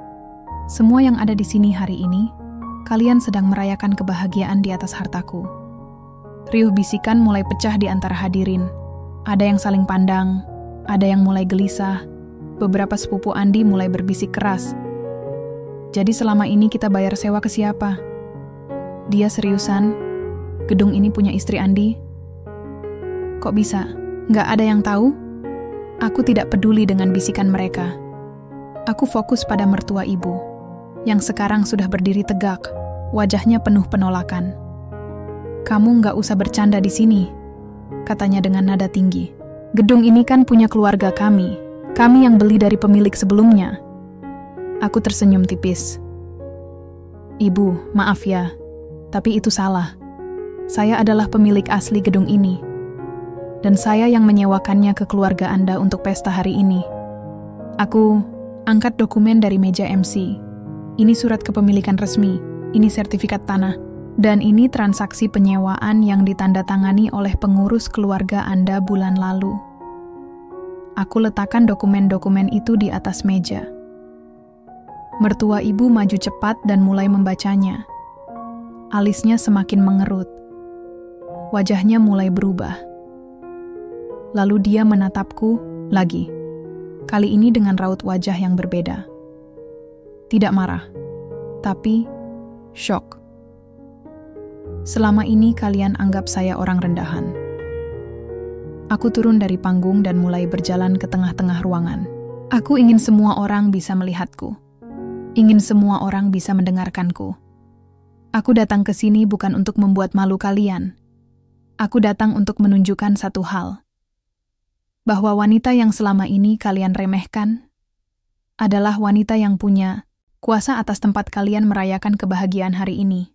semua yang ada di sini hari ini, kalian sedang merayakan kebahagiaan di atas hartaku. Riuh bisikan mulai pecah di antara hadirin. Ada yang saling pandang, ada yang mulai gelisah. Beberapa sepupu Andi mulai berbisik keras. Jadi selama ini kita bayar sewa ke siapa? Dia seriusan? Gedung ini punya istri Andi? Kok bisa? Nggak ada yang tahu? Aku tidak peduli dengan bisikan mereka. Aku fokus pada mertua ibu, yang sekarang sudah berdiri tegak, wajahnya penuh penolakan. Kamu nggak usah bercanda di sini, katanya dengan nada tinggi. Gedung ini kan punya keluarga kami yang beli dari pemilik sebelumnya. Aku tersenyum tipis. Ibu, maaf ya, tapi itu salah. Saya adalah pemilik asli gedung ini, dan saya yang menyewakannya ke keluarga Anda untuk pesta hari ini. Aku angkat dokumen dari meja MC. Ini surat kepemilikan resmi, ini sertifikat tanah, dan ini transaksi penyewaan yang ditandatangani oleh pengurus keluarga Anda bulan lalu. Aku letakkan dokumen-dokumen itu di atas meja. Mertua ibu maju cepat dan mulai membacanya. Alisnya semakin mengerut. Wajahnya mulai berubah. Lalu dia menatapku lagi. Kali ini dengan raut wajah yang berbeda. Tidak marah, tapi syok. Selama ini kalian anggap saya orang rendahan. Aku turun dari panggung dan mulai berjalan ke tengah-tengah ruangan. Aku ingin semua orang bisa melihatku. Ingin semua orang bisa mendengarkanku. Aku datang ke sini bukan untuk membuat malu kalian. Aku datang untuk menunjukkan satu hal. Bahwa wanita yang selama ini kalian remehkan adalah wanita yang punya kuasa atas tempat kalian merayakan kebahagiaan hari ini.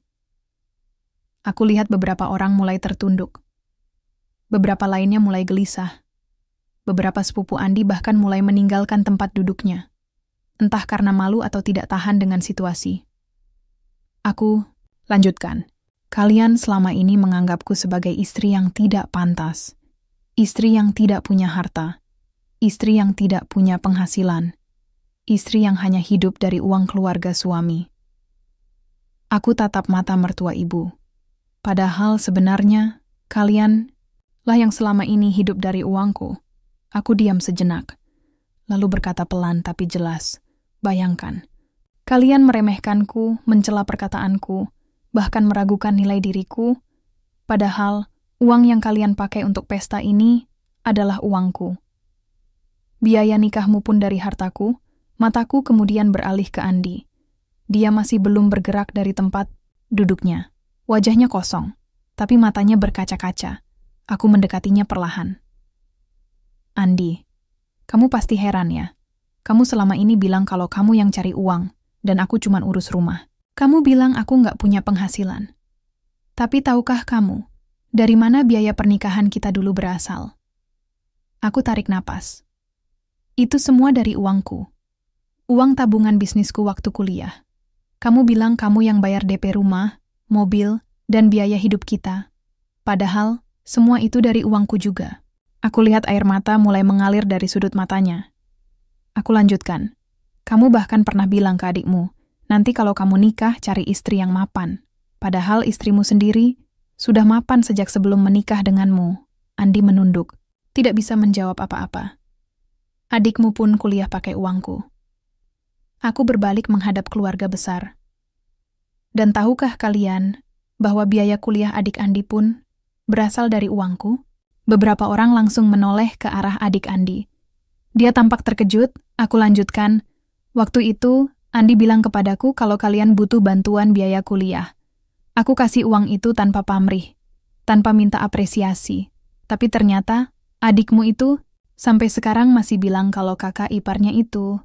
Aku lihat beberapa orang mulai tertunduk. Beberapa lainnya mulai gelisah. Beberapa sepupu Andi bahkan mulai meninggalkan tempat duduknya. Entah karena malu atau tidak tahan dengan situasi. Aku lanjutkan. Kalian selama ini menganggapku sebagai istri yang tidak pantas. Istri yang tidak punya harta. Istri yang tidak punya penghasilan. Istri yang hanya hidup dari uang keluarga suami. Aku tatap mata mertua ibu. Padahal sebenarnya, kalian lah yang selama ini hidup dari uangku. Aku diam sejenak, lalu berkata pelan tapi jelas. Bayangkan, kalian meremehkanku, mencela perkataanku, bahkan meragukan nilai diriku, padahal uang yang kalian pakai untuk pesta ini adalah uangku. Biaya nikahmu pun dari hartaku. Mataku kemudian beralih ke Andi. Dia masih belum bergerak dari tempat duduknya. Wajahnya kosong, tapi matanya berkaca-kaca. Aku mendekatinya perlahan. Andi, kamu pasti heran ya. Kamu selama ini bilang kalau kamu yang cari uang, dan aku cuma urus rumah. Kamu bilang aku nggak punya penghasilan. Tapi tahukah kamu, dari mana biaya pernikahan kita dulu berasal? Aku tarik napas. Itu semua dari uangku. Uang tabungan bisnisku waktu kuliah. Kamu bilang kamu yang bayar DP rumah, mobil, dan biaya hidup kita. Padahal, semua itu dari uangku juga. Aku lihat air mata mulai mengalir dari sudut matanya. Aku lanjutkan. Kamu bahkan pernah bilang ke adikmu, nanti kalau kamu nikah cari istri yang mapan. Padahal istrimu sendiri sudah mapan sejak sebelum menikah denganmu. Andi menunduk, tidak bisa menjawab apa-apa. Adikmu pun kuliah pakai uangku. Aku berbalik menghadap keluarga besar. Dan tahukah kalian bahwa biaya kuliah adik Andi pun berasal dari uangku? Beberapa orang langsung menoleh ke arah adik Andi. Dia tampak terkejut. Aku lanjutkan. Waktu itu, Andi bilang kepadaku kalau kalian butuh bantuan biaya kuliah. Aku kasih uang itu tanpa pamrih, tanpa minta apresiasi. Tapi ternyata, adikmu itu sampai sekarang masih bilang kalau kakak iparnya itu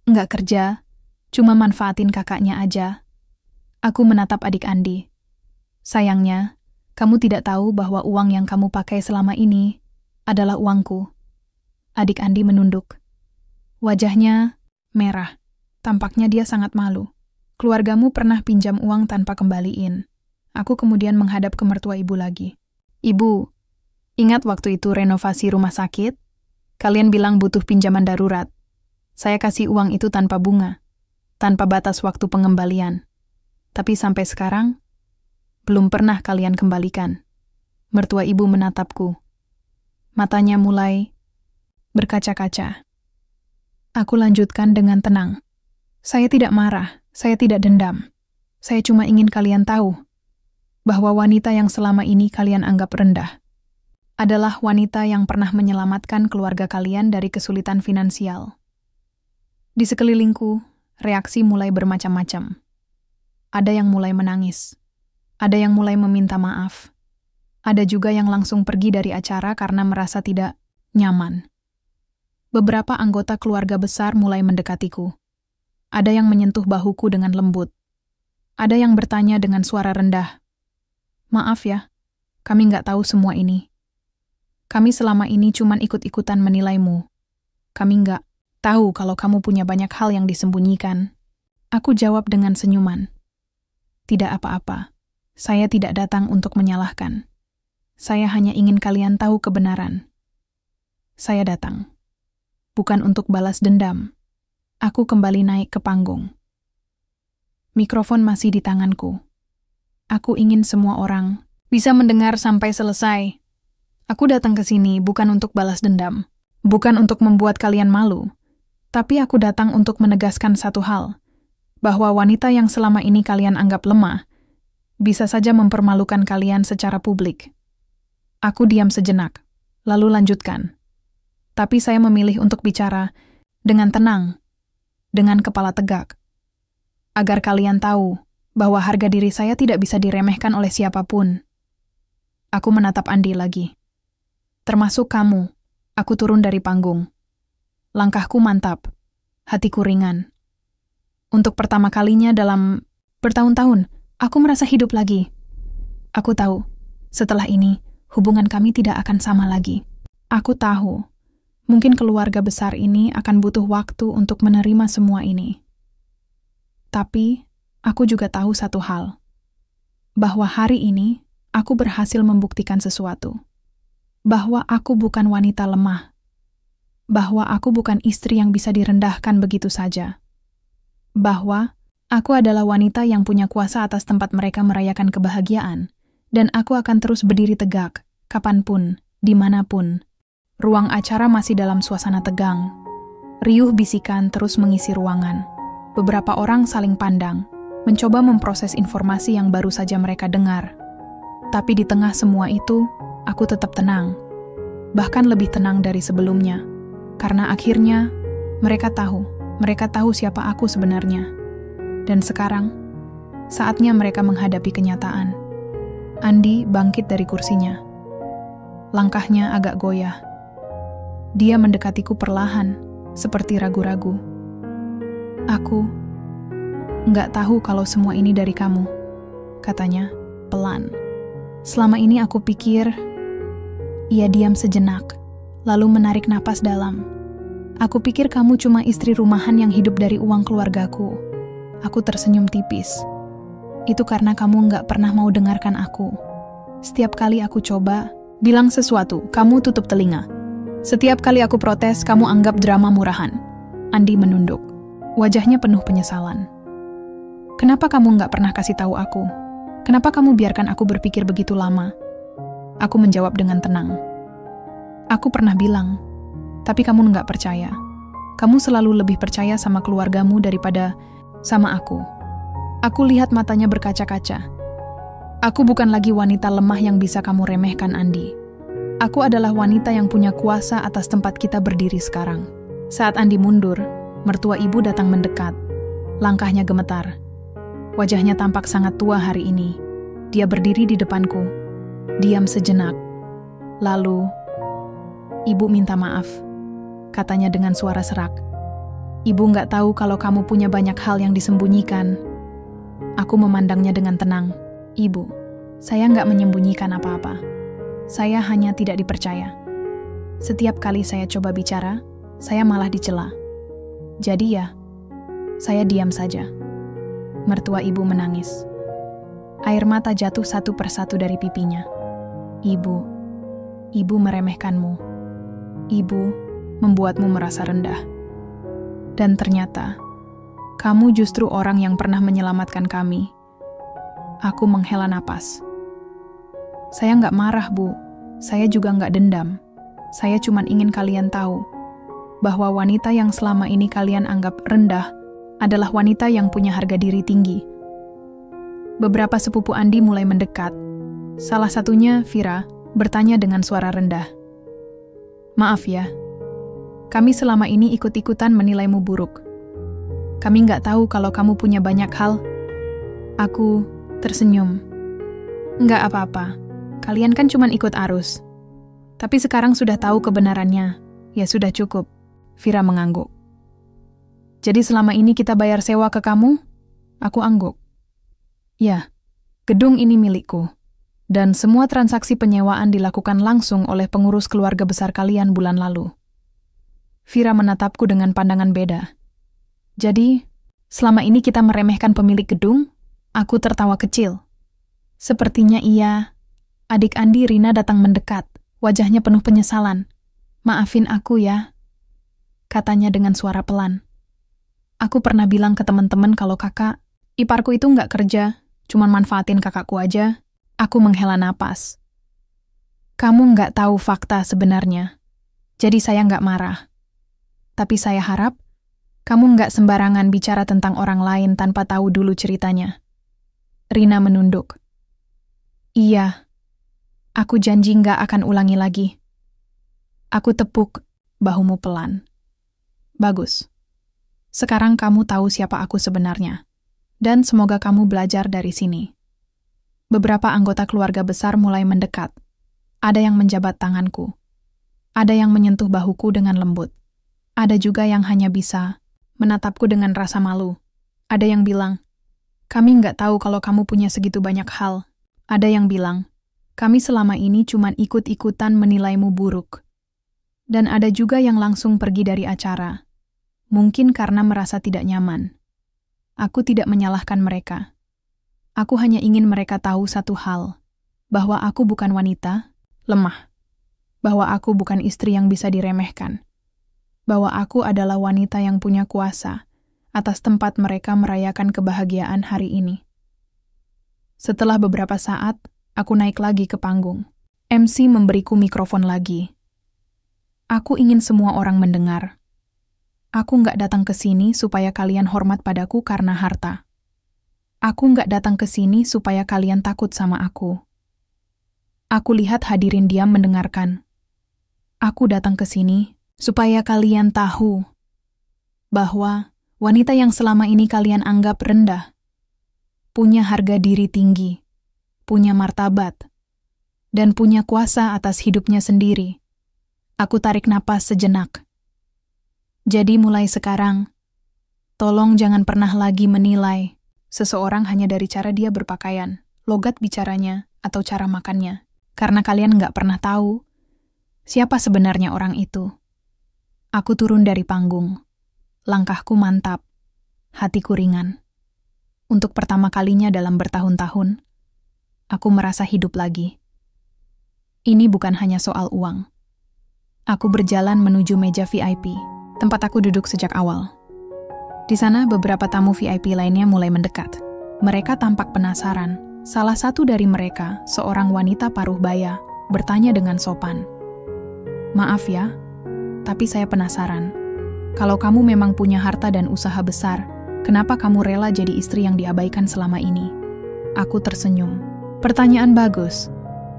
nggak kerja, cuma manfaatin kakaknya aja. Aku menatap adik Andi. Sayangnya, kamu tidak tahu bahwa uang yang kamu pakai selama ini adalah uangku. Adik Andi menunduk. Wajahnya merah. Tampaknya dia sangat malu. Keluargamu pernah pinjam uang tanpa kembaliin. Aku kemudian menghadap ke mertua ibu lagi. Ibu, ingat waktu itu renovasi rumah sakit? Kalian bilang butuh pinjaman darurat. Saya kasih uang itu tanpa bunga, tanpa batas waktu pengembalian. Tapi sampai sekarang, belum pernah kalian kembalikan. Mertua ibu menatapku. Matanya mulai berkaca-kaca. Aku lanjutkan dengan tenang. Saya tidak marah, saya tidak dendam. Saya cuma ingin kalian tahu bahwa wanita yang selama ini kalian anggap rendah adalah wanita yang pernah menyelamatkan keluarga kalian dari kesulitan finansial. Di sekelilingku, reaksi mulai bermacam-macam. Ada yang mulai menangis. Ada yang mulai meminta maaf. Ada juga yang langsung pergi dari acara karena merasa tidak nyaman. Beberapa anggota keluarga besar mulai mendekatiku. Ada yang menyentuh bahuku dengan lembut. Ada yang bertanya dengan suara rendah. Maaf ya, kami nggak tahu semua ini. Kami selama ini cuman ikut-ikutan menilaimu. Kami nggak tahu kalau kamu punya banyak hal yang disembunyikan. Aku jawab dengan senyuman. Tidak apa-apa. Saya tidak datang untuk menyalahkan. Saya hanya ingin kalian tahu kebenaran. Saya datang. Bukan untuk balas dendam. Aku kembali naik ke panggung. Mikrofon masih di tanganku. Aku ingin semua orang bisa mendengar sampai selesai. Aku datang ke sini bukan untuk balas dendam. Bukan untuk membuat kalian malu. Tapi aku datang untuk menegaskan satu hal. Bahwa wanita yang selama ini kalian anggap lemah bisa saja mempermalukan kalian secara publik. Aku diam sejenak, lalu lanjutkan. Tapi saya memilih untuk bicara dengan tenang, dengan kepala tegak. Agar kalian tahu bahwa harga diri saya tidak bisa diremehkan oleh siapapun. Aku menatap Andi lagi. Termasuk kamu, aku turun dari panggung. Langkahku mantap, hatiku ringan. Untuk pertama kalinya dalam bertahun-tahun, aku merasa hidup lagi. Aku tahu, setelah ini, hubungan kami tidak akan sama lagi. Aku tahu, mungkin keluarga besar ini akan butuh waktu untuk menerima semua ini. Tapi, aku juga tahu satu hal. Bahwa hari ini, aku berhasil membuktikan sesuatu. Bahwa aku bukan wanita lemah. Bahwa aku bukan istri yang bisa direndahkan begitu saja. Bahwa aku adalah wanita yang punya kuasa atas tempat mereka merayakan kebahagiaan, dan aku akan terus berdiri tegak, kapanpun, dimanapun. Ruang acara masih dalam suasana tegang. Riuh bisikan terus mengisi ruangan. Beberapa orang saling pandang, mencoba memproses informasi yang baru saja mereka dengar. Tapi di tengah semua itu, aku tetap tenang. Bahkan lebih tenang dari sebelumnya. Karena akhirnya, mereka tahu siapa aku sebenarnya. Dan sekarang, saatnya mereka menghadapi kenyataan. Andi bangkit dari kursinya. Langkahnya agak goyah. Dia mendekatiku perlahan, seperti ragu-ragu. Aku nggak tahu kalau semua ini dari kamu, katanya, pelan. Selama ini aku pikir. Ia diam sejenak, lalu menarik napas dalam. Aku pikir kamu cuma istri rumahan yang hidup dari uang keluargaku. Aku tersenyum tipis. Itu karena kamu nggak pernah mau dengarkan aku. Setiap kali aku coba bilang sesuatu, kamu tutup telinga. Setiap kali aku protes, kamu anggap drama murahan. Andi menunduk. Wajahnya penuh penyesalan. Kenapa kamu nggak pernah kasih tahu aku? Kenapa kamu biarkan aku berpikir begitu lama? Aku menjawab dengan tenang. Aku pernah bilang, tapi kamu nggak percaya. Kamu selalu lebih percaya sama keluargamu daripada sama aku. Aku lihat matanya berkaca-kaca. Aku bukan lagi wanita lemah yang bisa kamu remehkan, Andi. Aku adalah wanita yang punya kuasa atas tempat kita berdiri sekarang. Saat Andi mundur, mertua ibu datang mendekat. Langkahnya gemetar. Wajahnya tampak sangat tua hari ini. Dia berdiri di depanku. Diam sejenak. Lalu, ibu minta maaf, katanya dengan suara serak. Ibu nggak tahu kalau kamu punya banyak hal yang disembunyikan. Aku memandangnya dengan tenang. Ibu, saya nggak menyembunyikan apa-apa. Saya hanya tidak dipercaya. Setiap kali saya coba bicara, saya malah dicela. Jadi ya, saya diam saja. Mertua ibu menangis. Air mata jatuh satu persatu dari pipinya. Ibu meremehkanmu. Ibu membuatmu merasa rendah. Dan ternyata, kamu justru orang yang pernah menyelamatkan kami. Aku menghela napas. Saya nggak marah, Bu. Saya juga nggak dendam. Saya cuma ingin kalian tahu bahwa wanita yang selama ini kalian anggap rendah adalah wanita yang punya harga diri tinggi. Beberapa sepupu Andi mulai mendekat. Salah satunya, Vira, bertanya dengan suara rendah. Maaf ya, kami selama ini ikut-ikutan menilaimu buruk. Kami nggak tahu kalau kamu punya banyak hal. Aku tersenyum. Nggak apa-apa, kalian kan cuma ikut arus. Tapi sekarang sudah tahu kebenarannya, ya sudah cukup. Vira mengangguk. Jadi selama ini kita bayar sewa ke kamu? Aku angguk. Ya, gedung ini milikku. Dan semua transaksi penyewaan dilakukan langsung oleh pengurus keluarga besar kalian bulan lalu. Vira menatapku dengan pandangan beda. Jadi, selama ini kita meremehkan pemilik gedung? Aku tertawa kecil. Sepertinya iya. Adik Andi, Rina, datang mendekat. Wajahnya penuh penyesalan. Maafin aku ya, katanya dengan suara pelan. Aku pernah bilang ke teman-teman kalau kakak, iparku itu nggak kerja, cuman manfaatin kakakku aja. Aku menghela napas. Kamu nggak tahu fakta sebenarnya, jadi saya nggak marah. Tapi saya harap kamu nggak sembarangan bicara tentang orang lain tanpa tahu dulu ceritanya. Rina menunduk. Iya, aku janji nggak akan ulangi lagi. Aku tepuk bahumu pelan. Bagus. Sekarang kamu tahu siapa aku sebenarnya. Dan semoga kamu belajar dari sini. Beberapa anggota keluarga besar mulai mendekat. Ada yang menjabat tanganku. Ada yang menyentuh bahuku dengan lembut. Ada juga yang hanya bisa menatapku dengan rasa malu. Ada yang bilang, kami nggak tahu kalau kamu punya segitu banyak hal. Ada yang bilang, kami selama ini cuma ikut-ikutan menilaimu buruk. Dan ada juga yang langsung pergi dari acara. Mungkin karena merasa tidak nyaman. Aku tidak menyalahkan mereka. Aku hanya ingin mereka tahu satu hal, bahwa aku bukan wanita, lemah. Bahwa aku bukan istri yang bisa diremehkan. Bahwa aku adalah wanita yang punya kuasa atas tempat mereka merayakan kebahagiaan hari ini. Setelah beberapa saat, aku naik lagi ke panggung. MC memberiku mikrofon lagi. Aku ingin semua orang mendengar. Aku nggak datang ke sini supaya kalian hormat padaku karena harta. Aku nggak datang ke sini supaya kalian takut sama aku. Aku lihat hadirin diam mendengarkan. Aku datang ke sini supaya kalian tahu bahwa wanita yang selama ini kalian anggap rendah, punya harga diri tinggi, punya martabat, dan punya kuasa atas hidupnya sendiri. Aku tarik napas sejenak. Jadi mulai sekarang, tolong jangan pernah lagi menilai seseorang hanya dari cara dia berpakaian, logat bicaranya, atau cara makannya. Karena kalian nggak pernah tahu siapa sebenarnya orang itu. Aku turun dari panggung. Langkahku mantap, hatiku ringan. Untuk pertama kalinya dalam bertahun-tahun, aku merasa hidup lagi. Ini bukan hanya soal uang. Aku berjalan menuju meja VIP, tempat aku duduk sejak awal. Di sana beberapa tamu VIP lainnya mulai mendekat. Mereka tampak penasaran. Salah satu dari mereka, seorang wanita paruh baya, bertanya dengan sopan. Maaf ya, tapi saya penasaran. Kalau kamu memang punya harta dan usaha besar, kenapa kamu rela jadi istri yang diabaikan selama ini? Aku tersenyum. Pertanyaan bagus.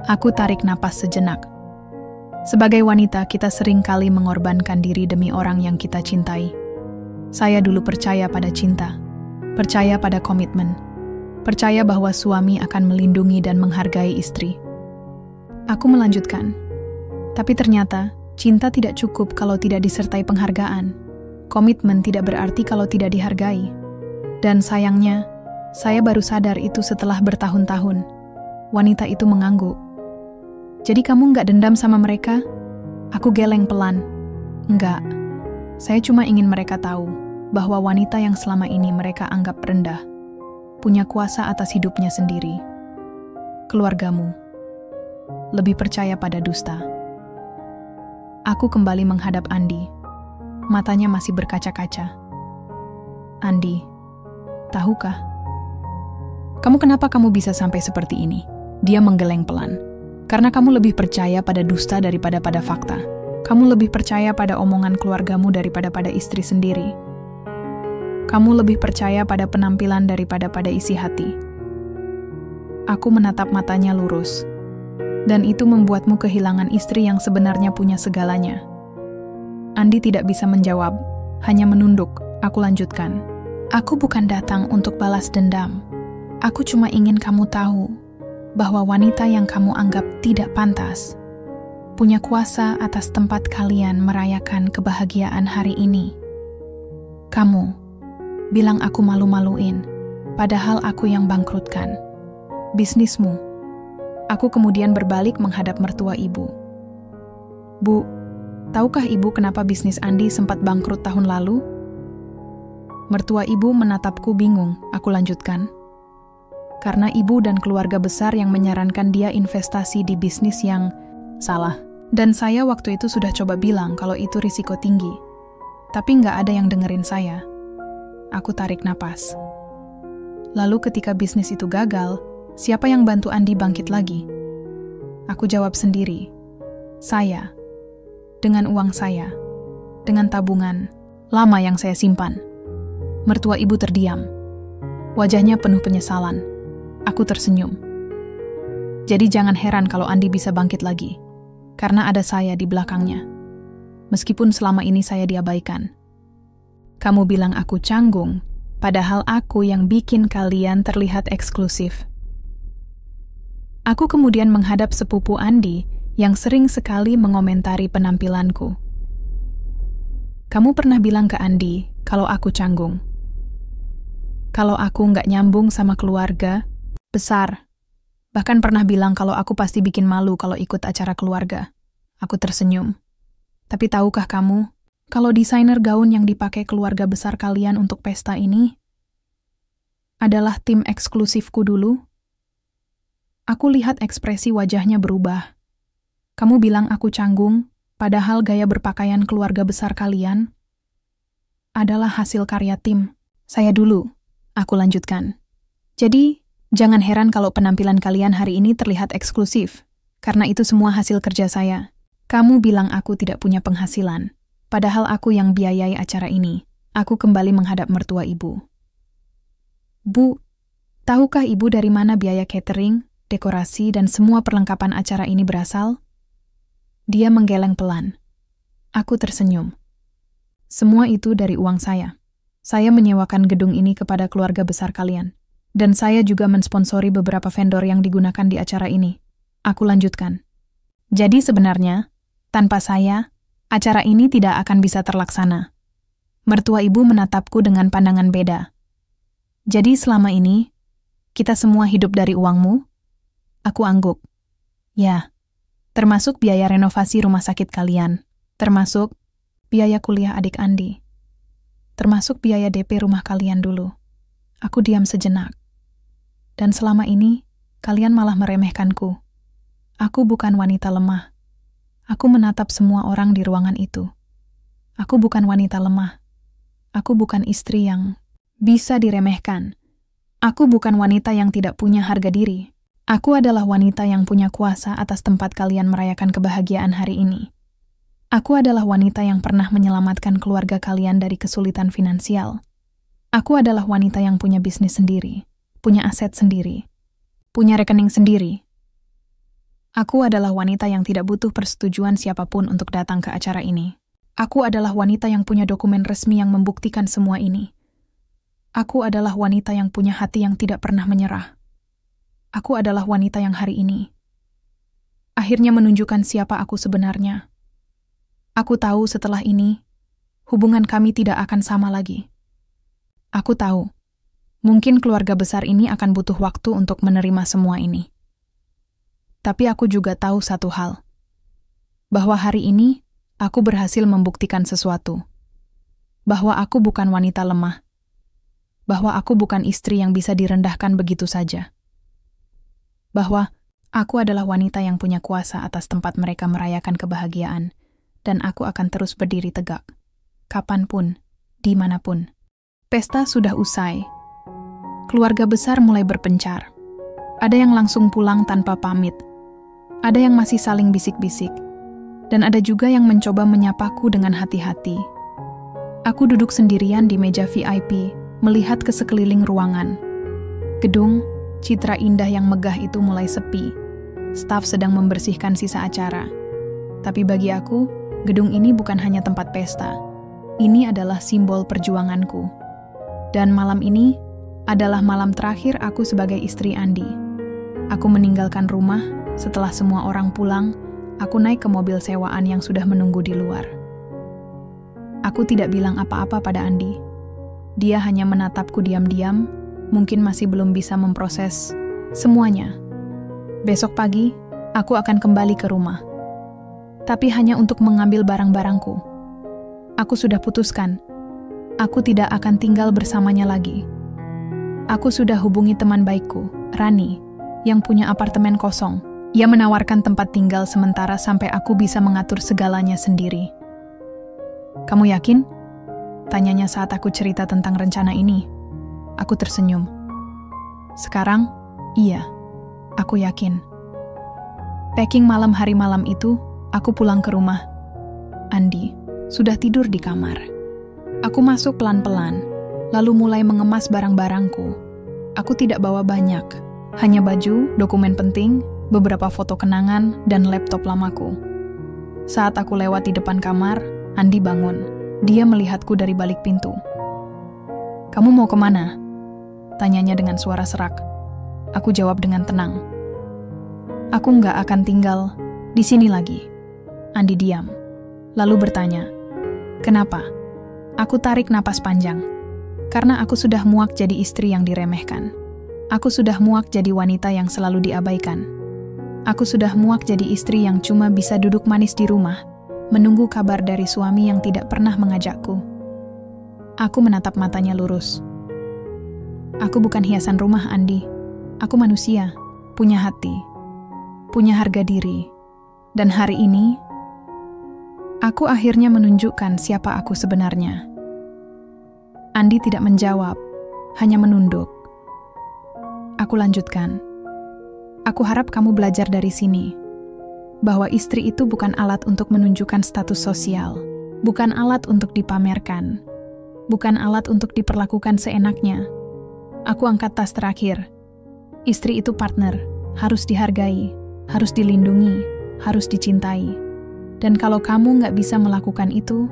Aku tarik napas sejenak. Sebagai wanita, kita sering kali mengorbankan diri demi orang yang kita cintai. Saya dulu percaya pada cinta, percaya pada komitmen, percaya bahwa suami akan melindungi dan menghargai istri. Aku melanjutkan, tapi ternyata cinta tidak cukup kalau tidak disertai penghargaan. Komitmen tidak berarti kalau tidak dihargai. Dan sayangnya, saya baru sadar itu setelah bertahun-tahun. Wanita itu mengangguk. Jadi kamu nggak dendam sama mereka? Aku geleng pelan. Enggak. Saya cuma ingin mereka tahu bahwa wanita yang selama ini mereka anggap rendah punya kuasa atas hidupnya sendiri. Keluargamu lebih percaya pada dusta. Aku kembali menghadap Andi. Matanya masih berkaca-kaca. Andi, tahukah? Kenapa kamu bisa sampai seperti ini? Dia menggeleng pelan. Karena kamu lebih percaya pada dusta daripada pada fakta. Kamu lebih percaya pada omongan keluargamu daripada pada istri sendiri. Kamu lebih percaya pada penampilan daripada pada isi hati. Aku menatap matanya lurus. Dan itu membuatmu kehilangan istri yang sebenarnya punya segalanya. Andi tidak bisa menjawab, hanya menunduk. Aku lanjutkan. Aku bukan datang untuk balas dendam. Aku cuma ingin kamu tahu bahwa wanita yang kamu anggap tidak pantas punya kuasa atas tempat kalian merayakan kebahagiaan hari ini. Kamu bilang aku malu-maluin, padahal aku yang bangkrutkan bisnismu. Aku kemudian berbalik menghadap mertua ibu. Bu, tahukah ibu kenapa bisnis Andi sempat bangkrut tahun lalu? Mertua ibu menatapku bingung, aku lanjutkan. Karena ibu dan keluarga besar yang menyarankan dia investasi di bisnis yang salah. Dan saya waktu itu sudah coba bilang kalau itu risiko tinggi. Tapi nggak ada yang dengerin saya. Aku tarik napas. Lalu ketika bisnis itu gagal, siapa yang bantu Andi bangkit lagi? Aku jawab sendiri. Saya. Dengan uang saya. Dengan tabungan lama yang saya simpan. Mertua ibu terdiam. Wajahnya penuh penyesalan. Aku tersenyum. Jadi jangan heran kalau Andi bisa bangkit lagi. Karena ada saya di belakangnya. Meskipun selama ini saya diabaikan. Kamu bilang aku canggung, padahal aku yang bikin kalian terlihat eksklusif. Aku kemudian menghadap sepupu Andi yang sering sekali mengomentari penampilanku. Kamu pernah bilang ke Andi kalau aku canggung. Kalau aku nggak nyambung sama keluarga besar. Bahkan pernah bilang kalau aku pasti bikin malu kalau ikut acara keluarga. Aku tersenyum. Tapi tahukah kamu, kalau desainer gaun yang dipakai keluarga besar kalian untuk pesta ini adalah tim eksklusifku dulu? Aku lihat ekspresi wajahnya berubah. Kamu bilang aku canggung, padahal gaya berpakaian keluarga besar kalian adalah hasil karya tim saya dulu. Aku lanjutkan. Jadi, jangan heran kalau penampilan kalian hari ini terlihat eksklusif, karena itu semua hasil kerja saya. Kamu bilang aku tidak punya penghasilan, padahal aku yang biayai acara ini. Aku kembali menghadap mertua ibu. Bu, tahukah ibu dari mana biaya catering, dekorasi, dan semua perlengkapan acara ini berasal? Dia menggeleng pelan. Aku tersenyum. Semua itu dari uang saya. Saya menyewakan gedung ini kepada keluarga besar kalian. Dan saya juga mensponsori beberapa vendor yang digunakan di acara ini. Aku lanjutkan. Jadi sebenarnya, tanpa saya, acara ini tidak akan bisa terlaksana. Mertua ibu menatapku dengan pandangan beda. Jadi selama ini, kita semua hidup dari uangmu? Aku angguk. Ya, termasuk biaya renovasi rumah sakit kalian. Termasuk biaya kuliah adik Andi. Termasuk biaya DP rumah kalian dulu. Aku diam sejenak. Dan selama ini, kalian malah meremehkanku. Aku bukan wanita lemah. Aku menatap semua orang di ruangan itu. Aku bukan wanita lemah. Aku bukan istri yang bisa diremehkan. Aku bukan wanita yang tidak punya harga diri. Aku adalah wanita yang punya kuasa atas tempat kalian merayakan kebahagiaan hari ini. Aku adalah wanita yang pernah menyelamatkan keluarga kalian dari kesulitan finansial. Aku adalah wanita yang punya bisnis sendiri, punya aset sendiri, punya rekening sendiri. Aku adalah wanita yang tidak butuh persetujuan siapapun untuk datang ke acara ini. Aku adalah wanita yang punya dokumen resmi yang membuktikan semua ini. Aku adalah wanita yang punya hati yang tidak pernah menyerah. Aku adalah wanita yang hari ini akhirnya menunjukkan siapa aku sebenarnya. Aku tahu setelah ini, hubungan kami tidak akan sama lagi. Aku tahu, mungkin keluarga besar ini akan butuh waktu untuk menerima semua ini. Tapi aku juga tahu satu hal, bahwa hari ini aku berhasil membuktikan sesuatu. Bahwa aku bukan wanita lemah. Bahwa aku bukan istri yang bisa direndahkan begitu saja. Bahwa aku adalah wanita yang punya kuasa atas tempat mereka merayakan kebahagiaan. Dan aku akan terus berdiri tegak, kapanpun, dimanapun. Pesta sudah usai. Keluarga besar mulai berpencar. Ada yang langsung pulang tanpa pamit. Ada yang masih saling bisik-bisik, dan ada juga yang mencoba menyapaku dengan hati-hati. Aku duduk sendirian di meja VIP, melihat ke sekeliling ruangan. Gedung, citra indah yang megah itu mulai sepi. Staf sedang membersihkan sisa acara. Tapi bagi aku, gedung ini bukan hanya tempat pesta. Ini adalah simbol perjuanganku. Dan malam ini adalah malam terakhir aku sebagai istri Andi. Aku meninggalkan rumah. Setelah semua orang pulang, aku naik ke mobil sewaan yang sudah menunggu di luar. Aku tidak bilang apa-apa pada Andi. Dia hanya menatapku diam-diam, mungkin masih belum bisa memproses semuanya. Besok pagi, aku akan kembali ke rumah. Tapi hanya untuk mengambil barang-barangku. Aku sudah putuskan, aku tidak akan tinggal bersamanya lagi. Aku sudah hubungi teman baikku, Rani, yang punya apartemen kosong. Ia menawarkan tempat tinggal sementara sampai aku bisa mengatur segalanya sendiri. Kamu yakin? Tanyanya saat aku cerita tentang rencana ini. Aku tersenyum. Sekarang, iya. Aku yakin. Packing hari malam itu, aku pulang ke rumah. Andi sudah tidur di kamar. Aku masuk pelan-pelan, lalu mulai mengemas barang-barangku. Aku tidak bawa banyak. Hanya baju, dokumen penting, beberapa foto kenangan, dan laptop lamaku. Saat aku lewat di depan kamar, Andi bangun. Dia melihatku dari balik pintu. "Kamu mau kemana?" Tanyanya dengan suara serak. Aku jawab dengan tenang. "Aku nggak akan tinggal di sini lagi." Andi diam, lalu bertanya, "Kenapa?" Aku tarik napas panjang. Karena aku sudah muak jadi istri yang diremehkan. Aku sudah muak jadi wanita yang selalu diabaikan. Aku sudah muak jadi istri yang cuma bisa duduk manis di rumah, menunggu kabar dari suami yang tidak pernah mengajakku. Aku menatap matanya lurus. "Aku bukan hiasan rumah, Andi. Aku manusia, punya hati, punya harga diri. Dan hari ini, aku akhirnya menunjukkan siapa aku sebenarnya." Andi tidak menjawab, hanya menunduk. Aku lanjutkan. "Aku harap kamu belajar dari sini, bahwa istri itu bukan alat untuk menunjukkan status sosial, bukan alat untuk dipamerkan, bukan alat untuk diperlakukan seenaknya." Aku angkat tas terakhir. Istri itu partner, harus dihargai, harus dilindungi, harus dicintai. Dan kalau kamu nggak bisa melakukan itu,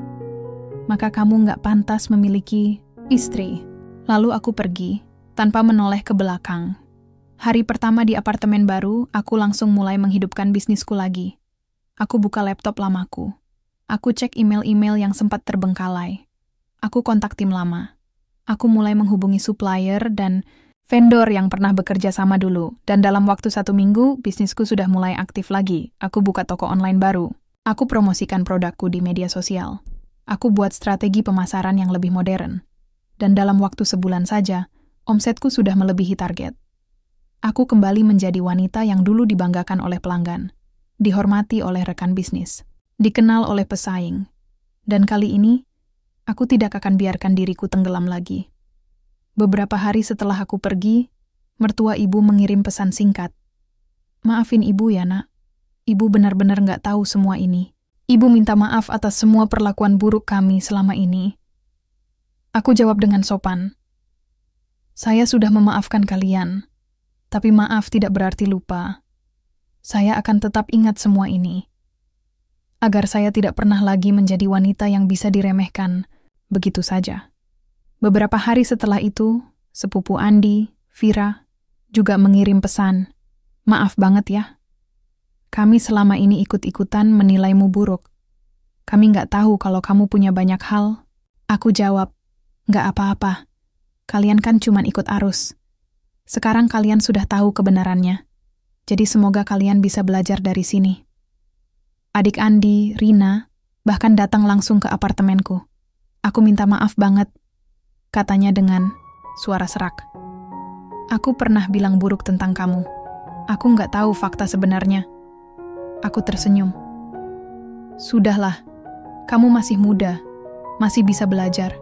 maka kamu nggak pantas memiliki istri. Lalu aku pergi, tanpa menoleh ke belakang. Hari pertama di apartemen baru, aku langsung mulai menghidupkan bisnisku lagi. Aku buka laptop lamaku. Aku cek email-email yang sempat terbengkalai. Aku kontak tim lama. Aku mulai menghubungi supplier dan vendor yang pernah bekerja sama dulu. Dan dalam waktu 1 minggu, bisnisku sudah mulai aktif lagi. Aku buka toko online baru. Aku promosikan produkku di media sosial. Aku buat strategi pemasaran yang lebih modern. Dan dalam waktu sebulan saja, omsetku sudah melebihi target. Aku kembali menjadi wanita yang dulu dibanggakan oleh pelanggan, dihormati oleh rekan bisnis, dikenal oleh pesaing. Dan kali ini, aku tidak akan biarkan diriku tenggelam lagi. Beberapa hari setelah aku pergi, mertua ibu mengirim pesan singkat. "Maafin ibu ya, Nak. Ibu benar-benar nggak tahu semua ini. Ibu minta maaf atas semua perlakuan buruk kami selama ini." Aku jawab dengan sopan. "Saya sudah memaafkan kalian. Tapi maaf tidak berarti lupa. Saya akan tetap ingat semua ini. Agar saya tidak pernah lagi menjadi wanita yang bisa diremehkan begitu saja." Beberapa hari setelah itu, sepupu Andi, Vira, juga mengirim pesan. "Maaf banget ya. Kami selama ini ikut-ikutan menilaimu buruk. Kami nggak tahu kalau kamu punya banyak hal." Aku jawab, "Nggak apa-apa. Kalian kan cuma ikut arus. Sekarang kalian sudah tahu kebenarannya. Jadi semoga kalian bisa belajar dari sini." Adik Andi, Rina, bahkan datang langsung ke apartemenku. "Aku minta maaf banget," katanya dengan suara serak. "Aku pernah bilang buruk tentang kamu. Aku nggak tahu fakta sebenarnya." Aku tersenyum. "Sudahlah, kamu masih muda, masih bisa belajar.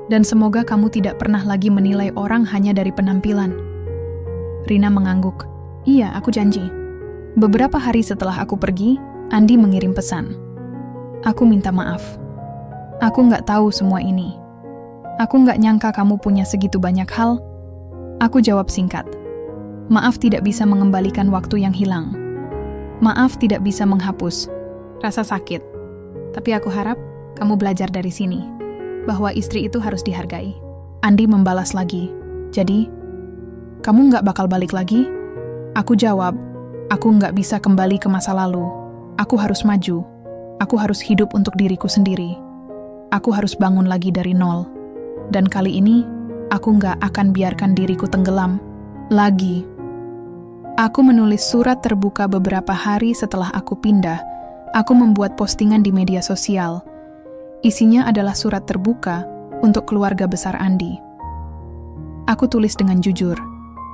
Dan semoga kamu tidak pernah lagi menilai orang hanya dari penampilan." Rina mengangguk. "Iya, aku janji." Beberapa hari setelah aku pergi, Andi mengirim pesan. Aku minta maaf. Aku nggak tahu semua ini. Aku nggak nyangka kamu punya segitu banyak hal. Aku jawab singkat. Maaf tidak bisa mengembalikan waktu yang hilang. Maaf tidak bisa menghapus rasa sakit. Tapi aku harap kamu belajar dari sini, bahwa istri itu harus dihargai. Andi membalas lagi. Jadi, kamu nggak bakal balik lagi? Aku jawab, aku nggak bisa kembali ke masa lalu. Aku harus maju. Aku harus hidup untuk diriku sendiri. Aku harus bangun lagi dari nol. Dan kali ini, aku nggak akan biarkan diriku tenggelam lagi. Aku menulis surat terbuka beberapa hari setelah aku pindah. Aku membuat postingan di media sosial. Isinya adalah surat terbuka untuk keluarga besar Andi. Aku tulis dengan jujur,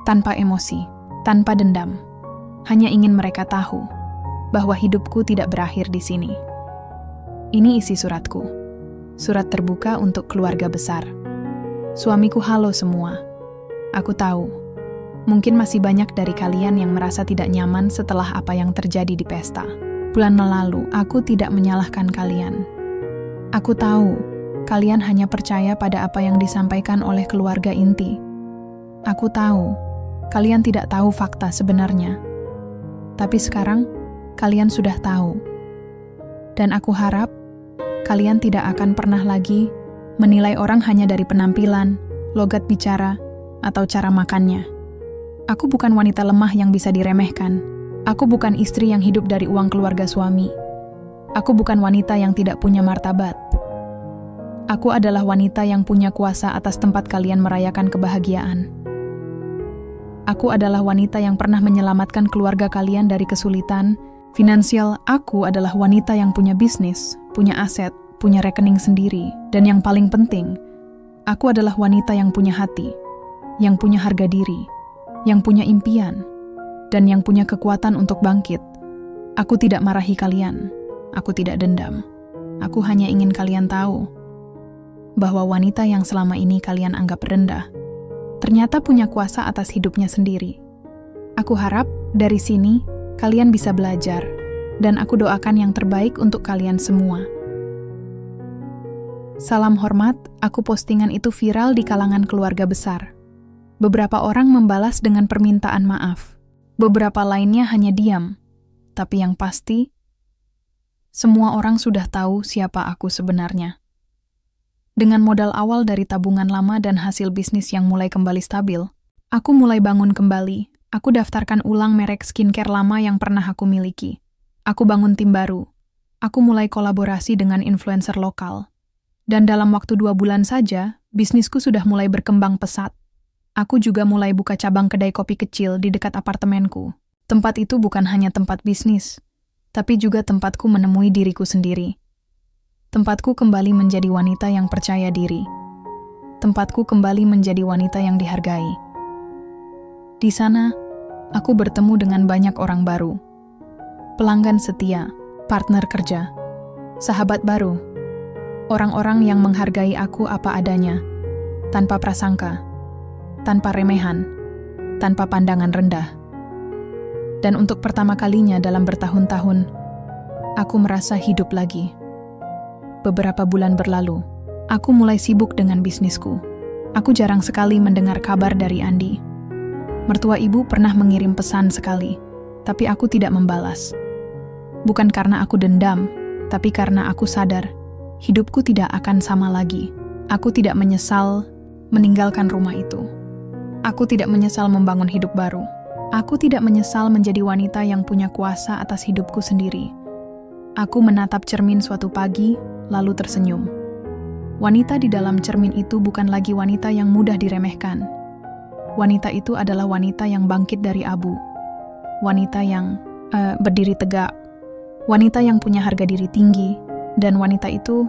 tanpa emosi, tanpa dendam. Hanya ingin mereka tahu bahwa hidupku tidak berakhir di sini. Ini isi suratku. Surat terbuka untuk keluarga besar. Suamiku, halo semua. Aku tahu, mungkin masih banyak dari kalian yang merasa tidak nyaman setelah apa yang terjadi di pesta. Bulan lalu, aku tidak menyalahkan kalian. Aku tahu, kalian hanya percaya pada apa yang disampaikan oleh keluarga inti. Aku tahu, kalian tidak tahu fakta sebenarnya. Tapi sekarang, kalian sudah tahu. Dan aku harap, kalian tidak akan pernah lagi menilai orang hanya dari penampilan, logat bicara, atau cara makannya. Aku bukan wanita lemah yang bisa diremehkan. Aku bukan istri yang hidup dari uang keluarga suami. Aku bukan wanita yang tidak punya martabat. Aku adalah wanita yang punya kuasa atas tempat kalian merayakan kebahagiaan. Aku adalah wanita yang pernah menyelamatkan keluarga kalian dari kesulitan finansial. Aku adalah wanita yang punya bisnis, punya aset, punya rekening sendiri. Dan yang paling penting, aku adalah wanita yang punya hati, yang punya harga diri, yang punya impian, dan yang punya kekuatan untuk bangkit. Aku tidak marahi kalian. Aku tidak dendam. Aku hanya ingin kalian tahu bahwa wanita yang selama ini kalian anggap rendah ternyata punya kuasa atas hidupnya sendiri. Aku harap dari sini kalian bisa belajar, dan aku doakan yang terbaik untuk kalian semua. Salam hormat. Aku postingan itu viral di kalangan keluarga besar. Beberapa orang membalas dengan permintaan maaf. Beberapa lainnya hanya diam. Tapi yang pasti, semua orang sudah tahu siapa aku sebenarnya. Dengan modal awal dari tabungan lama dan hasil bisnis yang mulai kembali stabil, aku mulai bangun kembali. Aku daftarkan ulang merek skincare lama yang pernah aku miliki. Aku bangun tim baru. Aku mulai kolaborasi dengan influencer lokal. Dan dalam waktu 2 bulan saja, bisnisku sudah mulai berkembang pesat. Aku juga mulai buka cabang kedai kopi kecil di dekat apartemenku. Tempat itu bukan hanya tempat bisnis, tapi juga tempatku menemui diriku sendiri. Tempatku kembali menjadi wanita yang percaya diri. Tempatku kembali menjadi wanita yang dihargai. Di sana, aku bertemu dengan banyak orang baru. Pelanggan setia, partner kerja, sahabat baru. Orang-orang yang menghargai aku apa adanya, tanpa prasangka, tanpa remehan, tanpa pandangan rendah. Dan untuk pertama kalinya dalam bertahun-tahun, aku merasa hidup lagi. Beberapa bulan berlalu, aku mulai sibuk dengan bisnisku. Aku jarang sekali mendengar kabar dari Andi. Mertua ibu pernah mengirim pesan sekali, tapi aku tidak membalas. Bukan karena aku dendam, tapi karena aku sadar, hidupku tidak akan sama lagi. Aku tidak menyesal meninggalkan rumah itu. Aku tidak menyesal membangun hidup baru. Aku tidak menyesal menjadi wanita yang punya kuasa atas hidupku sendiri. Aku menatap cermin suatu pagi, lalu tersenyum. Wanita di dalam cermin itu bukan lagi wanita yang mudah diremehkan. Wanita itu adalah wanita yang bangkit dari abu. Wanita yang berdiri tegak. Wanita yang punya harga diri tinggi. Dan wanita itu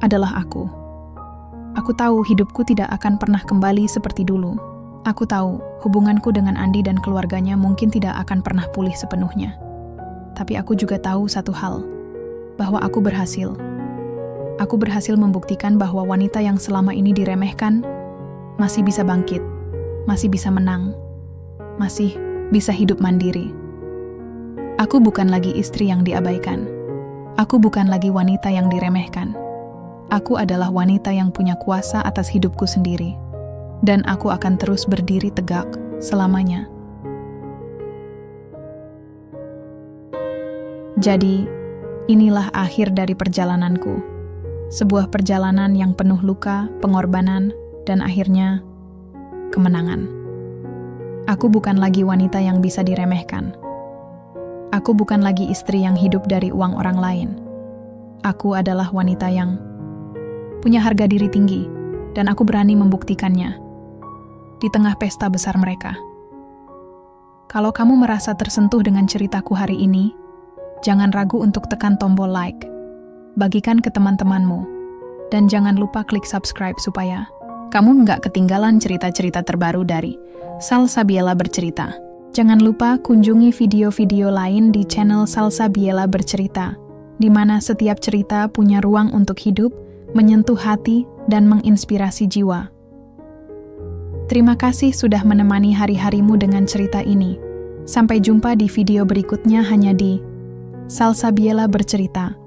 adalah aku. Aku tahu hidupku tidak akan pernah kembali seperti dulu. Aku tahu hubunganku dengan Andi dan keluarganya mungkin tidak akan pernah pulih sepenuhnya. Tapi aku juga tahu satu hal, bahwa aku berhasil. Aku berhasil membuktikan bahwa wanita yang selama ini diremehkan masih bisa bangkit, masih bisa menang, masih bisa hidup mandiri. Aku bukan lagi istri yang diabaikan. Aku bukan lagi wanita yang diremehkan. Aku adalah wanita yang punya kuasa atas hidupku sendiri. Dan aku akan terus berdiri tegak selamanya. Jadi, inilah akhir dari perjalananku. Sebuah perjalanan yang penuh luka, pengorbanan, dan akhirnya kemenangan. Aku bukan lagi wanita yang bisa diremehkan. Aku bukan lagi istri yang hidup dari uang orang lain. Aku adalah wanita yang punya harga diri tinggi, dan aku berani membuktikannya di tengah pesta besar mereka. Kalau kamu merasa tersentuh dengan ceritaku hari ini, jangan ragu untuk tekan tombol like, bagikan ke teman-temanmu, dan jangan lupa klik subscribe supaya kamu nggak ketinggalan cerita-cerita terbaru dari Salsabiela Bercerita. Jangan lupa kunjungi video-video lain di channel Salsabiela Bercerita, di mana setiap cerita punya ruang untuk hidup, menyentuh hati, dan menginspirasi jiwa. Terima kasih sudah menemani hari-harimu dengan cerita ini. Sampai jumpa di video berikutnya hanya di Salsabiela Bercerita.